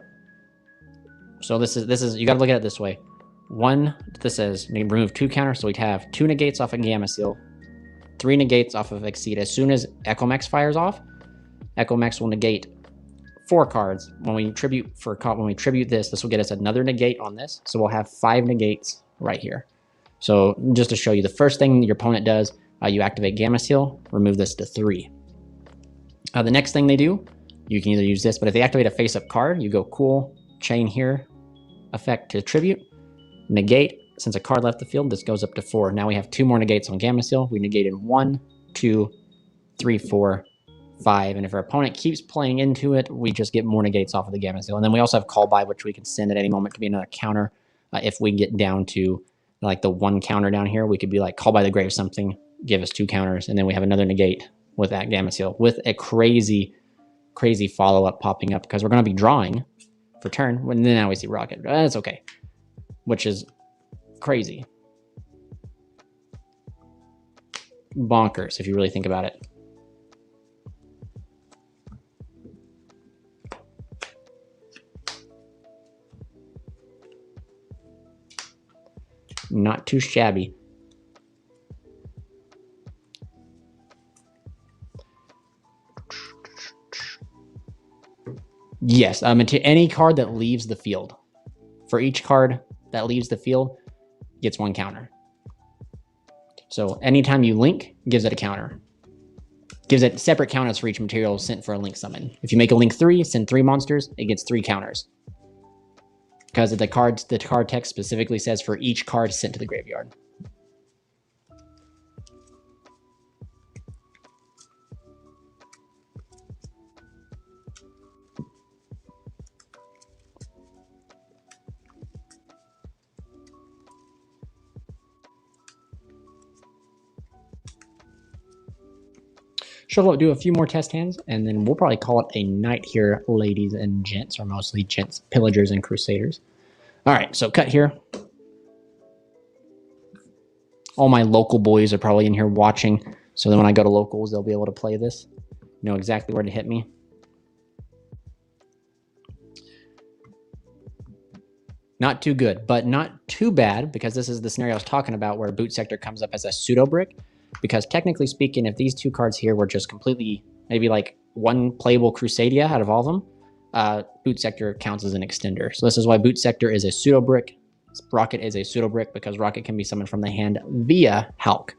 So this is you got to look at it this way. One, this says remove 2 counters, so we'd have 2 negates off of Gamma Seal, 3 negates off of Exceed. As soon as Echomex fires off, Echomex will negate 4 cards. When we tribute this will get us another negate on this, so we'll have 5 negates right here. So just to show you, the first thing your opponent does, you activate Gamma Seal, remove this to 3. The next thing they do, you can either use this, but if they activate a face-up card, you go cool, chain here, effect to tribute, negate. Since a card left the field, this goes up to 4. Now we have 2 more negates on Gamma Seal. We negated 1, 2, 3, 4, 5. And if our opponent keeps playing into it, we just get more negates off of the Gamma Seal. And then we also have Call By, which we can send at any moment. It could be another counter. If we get down to like the 1 counter down here, we could be like Call By the Grave something, give us 2 counters, and then we have another negate with that Gamma Seal with a crazy follow-up popping up, because we're going to be drawing for turn. When then now we see Rocket. That's okay, which is crazy, bonkers if you really think about it. Not too shabby. Yes, to any card that leaves the field. For each card that leaves the field, gets 1 counter. So anytime you link, gives it a counter. Gives it separate counters for each material sent for a link summon. If you make a link 3, send 3 monsters, it gets 3 counters. Because the card text specifically says for each card sent to the graveyard. She'll do a few more test hands, and then we'll probably call it a night here, ladies and gents, or mostly gents, pillagers, and crusaders. All right, so cut here. All my local boys are probably in here watching, so then when I go to locals, they'll be able to play this. Know exactly where to hit me. Not too good, but not too bad, because this is the scenario I was talking about where Boot Sector comes up as a pseudo brick. Because technically speaking, if these 2 cards here were just completely, maybe like 1 playable Crusadia out of all of them, Boot Sector counts as an extender. So this is why Boot Sector is a pseudo brick. Rocket is a pseudo brick because Rocket can be summoned from the hand via Hulk.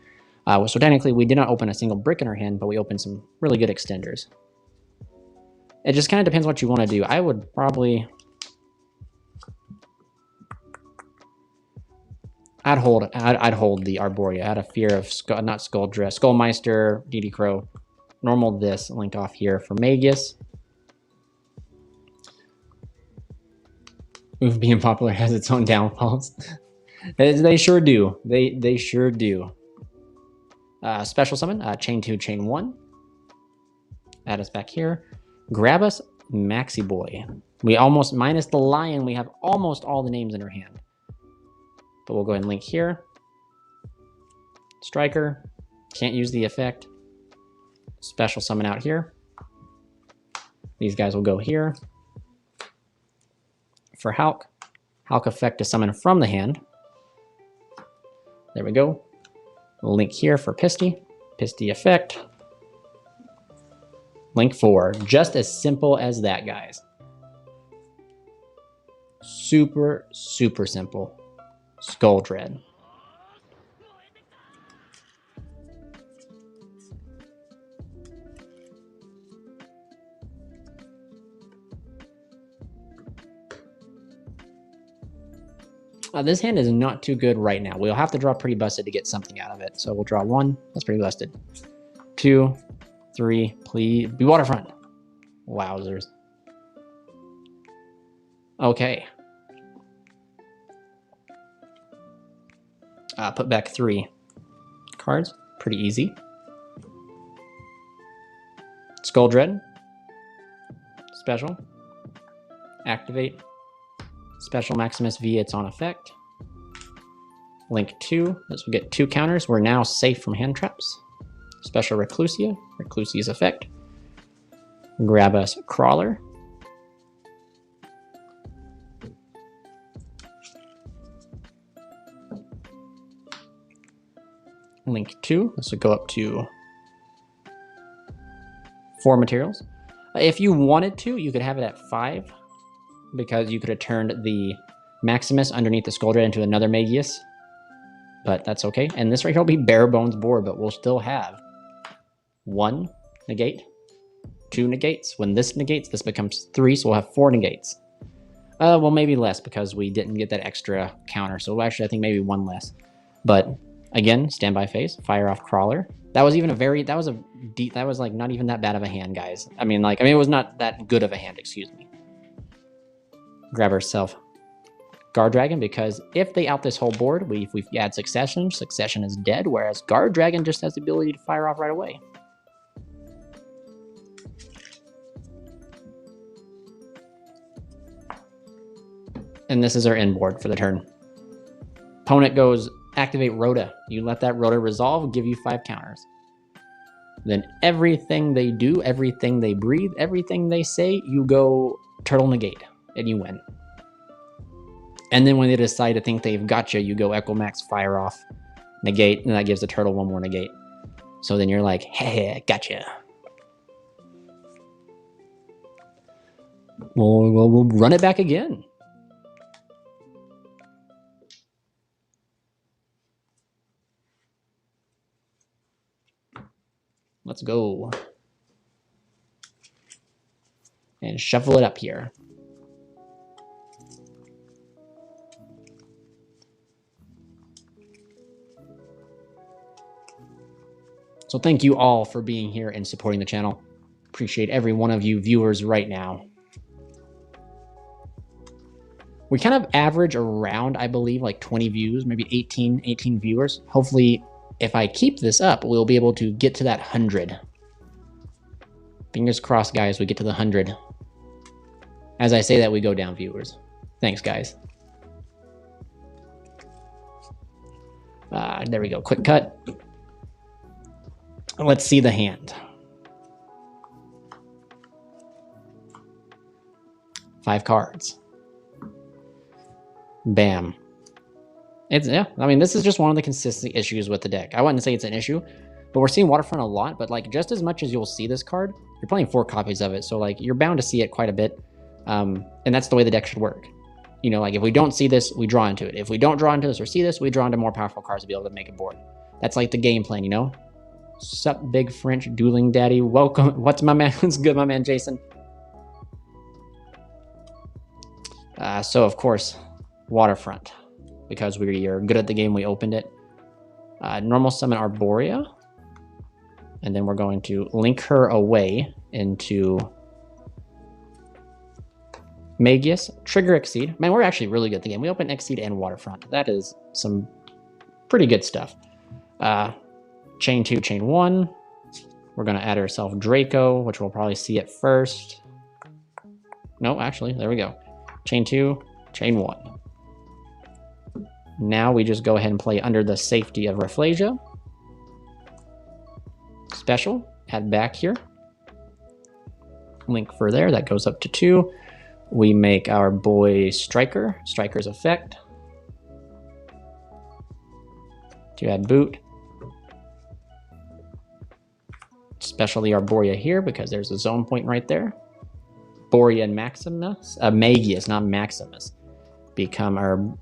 So technically we did not open a single brick in our hand, but we opened some really good extenders. It just kind of depends what you want to do. I would probably... I'd hold the Arborea out of fear of Skullmeister, DD Crow. Normal this, link off here for Magus. Move being popular has its own downfalls. They sure do. They sure do. Special summon, chain 2, chain 1. Add us back here. Grab us Maxi Boy. We almost, minus the lion, we have almost all the names in our hand. But we'll go ahead and link here. Striker. Can't use the effect. Special summon out here. These guys will go here. For Hulk. Hulk effect to summon from the hand. There we go. We'll link here for Pisty. Pisty effect. Link 4. Just as simple as that, guys. Super, super simple. Skull Dread. This hand is not too good right now. We'll have to draw pretty busted to get something out of it. So we'll draw 1. That's pretty busted. 2, 3, please. Be Waterfront. Wowzers. Okay. Put back 3 cards. Pretty easy. Skull Dread. Special. Activate. Special Maximus V, it's on effect. Link 2. As we get 2 counters, we're now safe from hand traps. Special Reclusia. Reclusia's effect. Grab us Crawler. Link 2. This would go up to 4 materials. If you wanted to, you could have it at 5, because you could have turned the Maximus underneath the Skull Dread into another Magius. But that's okay. And this right here will be bare bones board, but we'll still have 1 negate, 2 negates. When this negates, this becomes 3, so we'll have 4 negates. Well, maybe less because we didn't get that extra counter. So actually, I think maybe 1 less. But again, standby phase, fire off Crawler. That was even that was like not even that bad of a hand, guys. I mean, it was not that good of a hand, excuse me. Grab ourselves Guardragon, because if they out this whole board, if we add Succession is dead, whereas Guardragon just has the ability to fire off right away. And this is our end board for the turn. Opponent goes, activate Rhoda. You let that Rhoda resolve, give you 5 counters. Then everything they do, everything they breathe, everything they say, you go Turtle Negate, and you win. And then when they decide to think they've got you, you go Echo Max, fire off, negate, and that gives the turtle 1 more negate. So then you're like, hey, gotcha. We'll run it back again. Let's go. And shuffle it up here. So thank you all for being here and supporting the channel. Appreciate every one of you viewers right now. We kind of average around, I believe, like 20 views, maybe 18 viewers. Hopefully, if I keep this up, we'll be able to get to that 100. Fingers crossed, guys, we get to the 100. As I say that, we go down, viewers. Thanks, guys. There we go. Quick cut. Let's see the hand. 5 cards. Bam. Yeah, I mean, this is just one of the consistent issues with the deck. I wouldn't say it's an issue, but we're seeing Waterfront a lot, but like just as much as you'll see this card, you're playing 4 copies of it, so like you're bound to see it quite a bit. And that's the way the deck should work. You know, like if we don't see this, we draw into it. If we don't draw into this or see this, we draw into more powerful cards to be able to make a board. That's like the game plan, you know? Sup, big French dueling daddy. Welcome. What's my man? What's good, my man, Jason? So, of course, Waterfront. Because we are good at the game, we opened it. Normal summon Arborea. And then we're going to link her away into Magius. Trigger Exceed. Man, we're actually really good at the game. We open Exceed and Waterfront. That is some pretty good stuff. Chain 2, Chain 1. We're going to add ourselves Draco, which we'll probably see at first. No, actually, there we go. Chain 2, Chain 1. Now we just go ahead and play under the safety of Rafflesia. Special, add back here. Link for there, that goes up to 2. We make our boy Striker, Striker's effect. To add boot. Especially Arborea here because there's a zone point right there. Borea and Maximus, Magius, not Maximus, become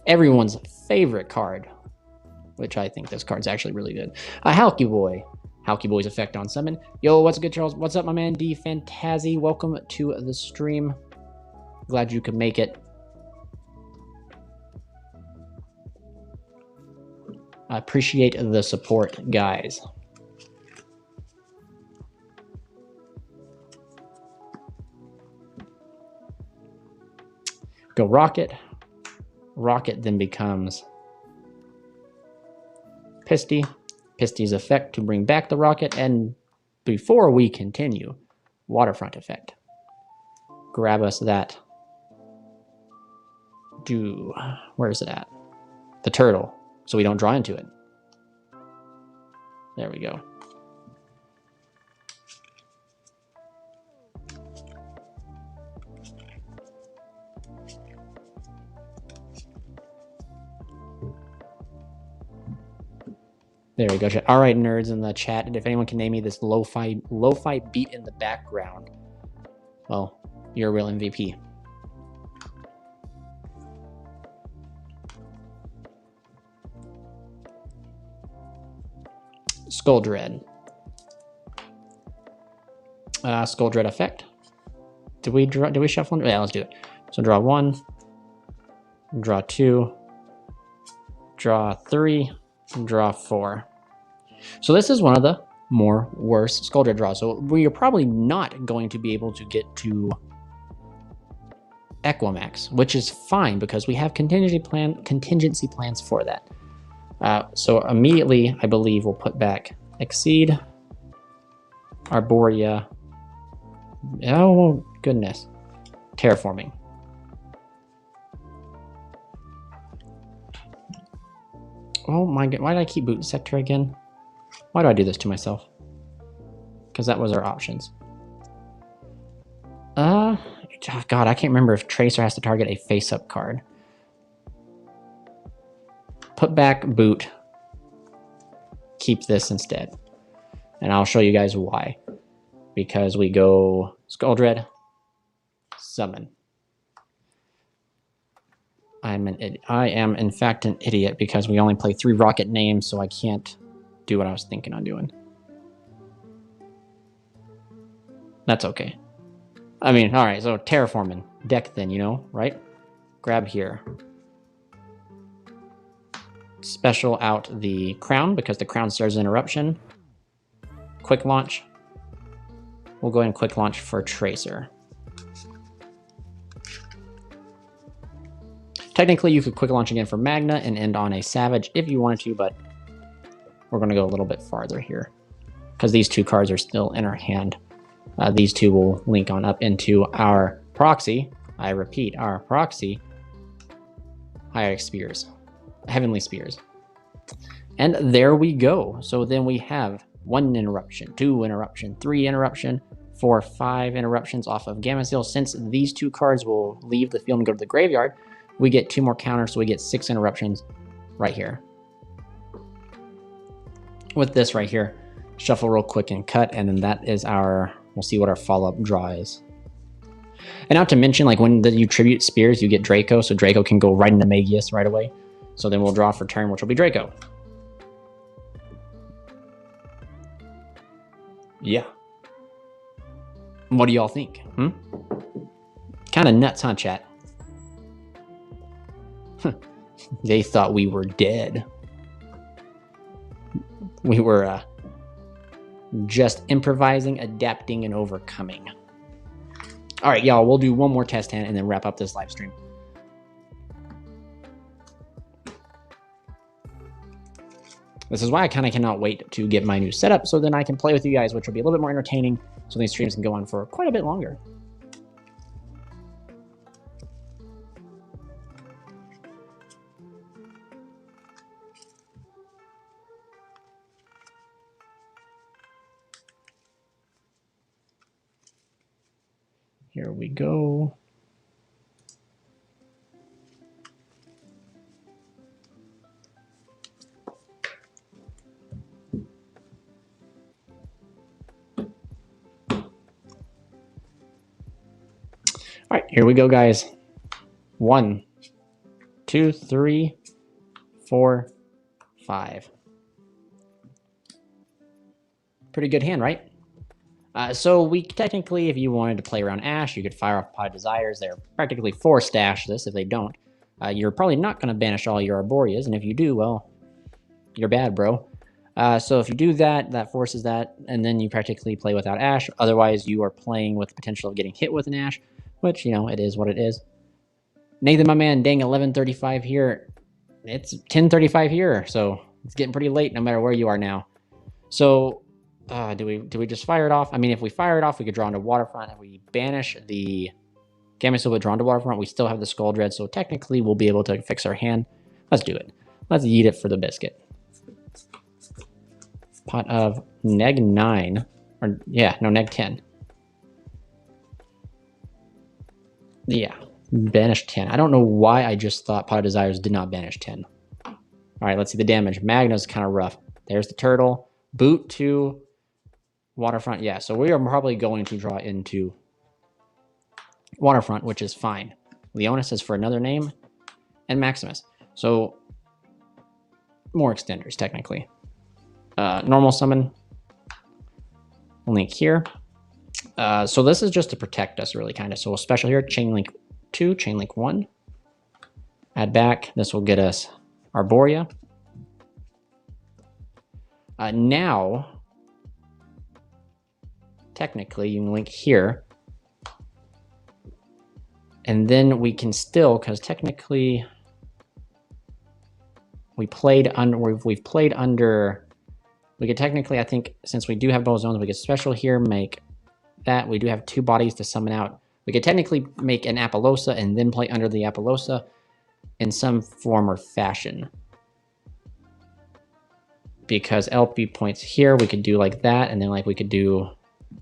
everyone's favorite card, which I think this card's actually really good. Halky Boy. Halky Boy's effect on summon. Yo, what's good, Charles? What's up, my man? D Fantazi. Welcome to the stream. Glad you could make it. I appreciate the support, guys. Go Rocket. Rocket then becomes Pisty. Pisty's effect to bring back the Rocket. And before we continue, Waterfront effect. Grab us that. Where is it at? The turtle, so we don't draw into it. There we go. There we go. All right, nerds in the chat. And if anyone can name me this lo-fi beat in the background, well, you're a real MVP. Skull Dread. Skull Dread effect. Did we shuffle? Yeah, let's do it. So draw 1, draw 2, draw 3, and draw 4. So this is one of the more worse Skull Dread draws. So we are probably not going to be able to get to Equimax, which is fine because we have contingency plans for that. So immediately, I believe we'll put back Exceed, Arborea. Oh goodness, Terraforming. Oh my god, why did I keep Boot Sector again? Why do I do this to myself? Because that was our options. God, I can't remember if Tracer has to target a face-up card. Put back Boot. Keep this instead. And I'll show you guys why. Because we go Skull Dread, Summon. I am in fact an idiot because we only play 3 Rocket names, so I can't do what I was thinking on doing. That's okay. I mean, alright, so Terraforming. Deck then, you know, right? Grab here. Special out the Crown because the Crown starts Interruption. Quick Launch. We'll go ahead and Quick Launch for Tracer. Technically, you could Quick Launch again for Magna and end on a Savage if you wanted to, but we're going to go a little bit farther here because these 2 cards are still in our hand. These 2 will link on up into our proxy. I repeat, our proxy. Hierarch Spears. Heavenly Spears. And there we go. So then we have 1 interruption, 2 interruption, 3 interruption, 4, 5 interruptions off of Gamma Seal. Since these 2 cards will leave the field and go to the graveyard, we get 2 more counters, so we get 6 interruptions right here. With this right here, shuffle real quick and cut, and then that is our, we'll see what our follow-up draw is. And not to mention, like when you tribute Spears, you get Draco, so Draco can go right into Magius right away. So then we'll draw for turn, which will be Draco. Yeah. What do y'all think? Kind of nuts, huh, chat? They thought we were dead. We were just improvising, adapting, and overcoming. All right, y'all, we'll do one more test hand and then wrap up this live stream. This is why I kind of cannot wait to get my new setup so then I can play with you guys, which will be a little bit more entertaining, so these streams can go on for quite a bit longer. Here we go. All right, here we go, guys. 1, 2, 3, 4, 5. Pretty good hand, right? So we technically, if you wanted to play around Ash, you could fire off Pot of Desires. They're practically forced to Ash this if they don't. You're probably not going to banish all your Arboreas, and if you do, well, you're bad, bro. So if you do that, that forces that, and then you practically play without Ash. Otherwise, you are playing with the potential of getting hit with an Ash, which, you know, it is what it is. Nathan, my man, dang, 11:35 here. It's 10:35 here, so it's getting pretty late no matter where you are now. So, do we just fire it off? I mean, if we fire it off, we could draw into Waterfront. If we banish the Gamma Silver drawn to Waterfront, we still have the Skull Dread, so technically we'll be able to fix our hand. Let's do it. Let's eat it for the biscuit. Pot of neg 9. Or, yeah, no, neg 10. Yeah, banish 10. I don't know why I just thought Pot of Desires did not banish 10. All right, let's see the damage. Magna's kind of rough. There's the turtle. Boot to Waterfront. Yeah, so we are probably going to draw into Waterfront, which is fine. Leonis is for another name, and Maximus. So, more extenders, technically. Normal summon. Link here. So this is just to protect us, really, kind of. So a special here, Chain Link 2, Chain Link 1. Add back. This will get us Arborea. Now, technically, you can link here. And then we can still, because technically we've played under, we could technically, I think, since we do have both zones, we could special here, make that. We do have 2 bodies to summon out. We could technically make an Appaloosa and then play under the Appaloosa in some form or fashion. Because LP points here, we could do like that, and then like we could do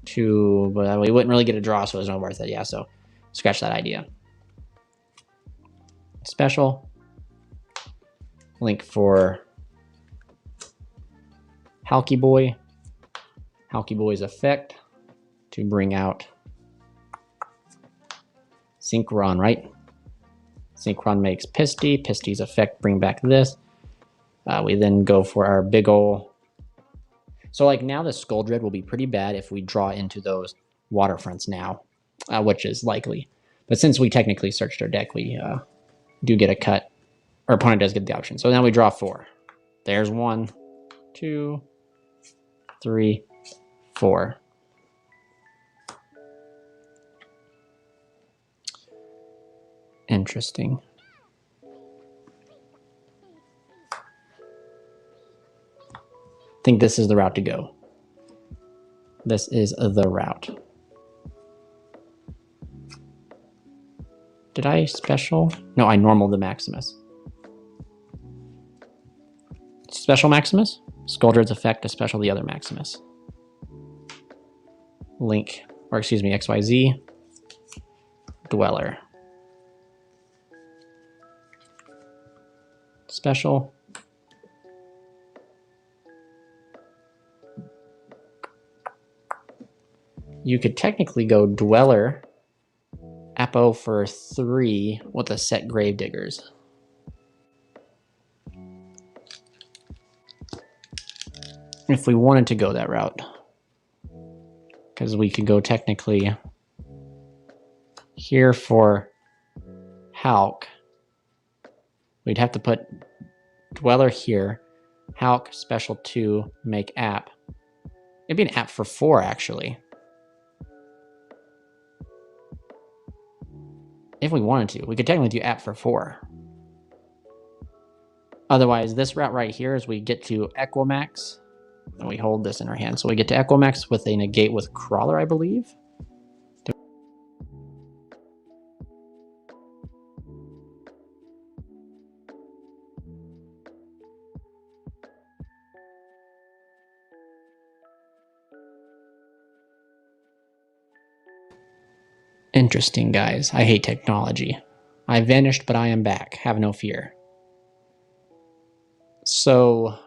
2, but we wouldn't really get a draw, so it's not worth it. Yeah, so scratch that idea. Special. Link for Halky Boy. Halky Boy's effect to bring out Synchron, right? Synchron makes Pisty. Pisty's effect bring back this. We then go for our big ol'. So like now the Skull Dread will be pretty bad if we draw into those Waterfronts now, which is likely. But since we technically searched our deck, we do get a cut. Our opponent does get the option. So now we draw 4. There's 1, 2, 3, 4. Interesting. I think this is the route to go. This is the route. Did I special? No, I normal the Maximus. Special Maximus. Skull Dread's effect to special the other Maximus. Link, or excuse me, XYZ. Dweller. Special. You could technically go Dweller, Apo for 3 with a set Gravediggers. If we wanted to go that route. Because we could go technically here for Hulk. We'd have to put Dweller here. Hulk, special 2, make app. It'd be an app for 4, actually. If we wanted to. We could technically do app for 4. Otherwise, this route right here is we get to Equimax. And we hold this in our hand. So we get to Equimax with a negate with Crawler, I believe. Interesting, guys. I hate technology. I vanished, but I am back. Have no fear. So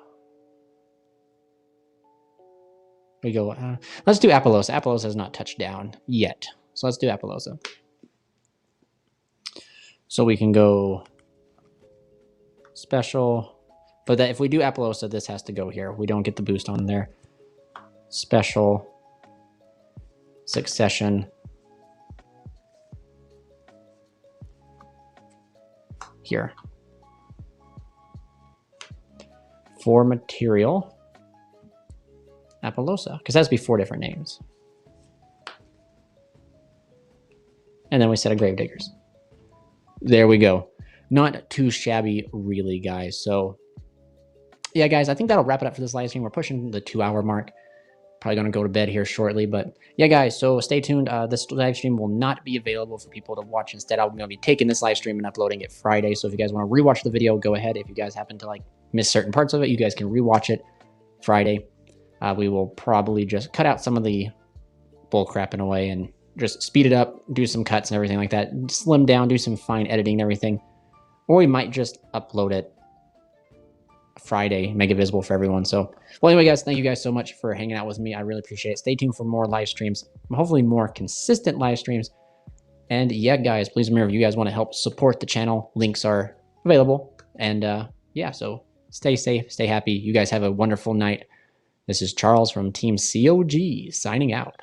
we go, let's do Appaloosa. Appaloosa has not touched down yet. So let's do Appaloosa. So we can go special. But that if we do Appaloosa, this has to go here. We don't get the boost on there. Special. Succession. Here. For material. Appaloosa. Because that has to be 4 different names. And then we set a Gravediggers. There we go. Not too shabby, really, guys. So, yeah, guys, I think that'll wrap it up for this live stream. We're pushing the 2-hour mark. Probably going to go to bed here shortly. But, yeah, guys, so stay tuned. This live stream will not be available for people to watch. Instead, I'm going to be taking this live stream and uploading it Friday. So if you guys want to rewatch the video, go ahead. If you guys happen to, like, miss certain parts of it, you guys can rewatch it Friday. We will probably just cut out some of the bull crap in a way and just speed it up, do some cuts and everything like that, slim down, do some fine editing and everything. Or we might just upload it Friday, make it visible for everyone. So, well, anyway, guys, thank you guys so much for hanging out with me. I really appreciate it. Stay tuned for more live streams, hopefully more consistent live streams. And yeah, guys, please remember, if you guys want to help support the channel, links are available. And yeah, so stay safe, stay happy. You guys have a wonderful night. This is Charles from Team COG signing out.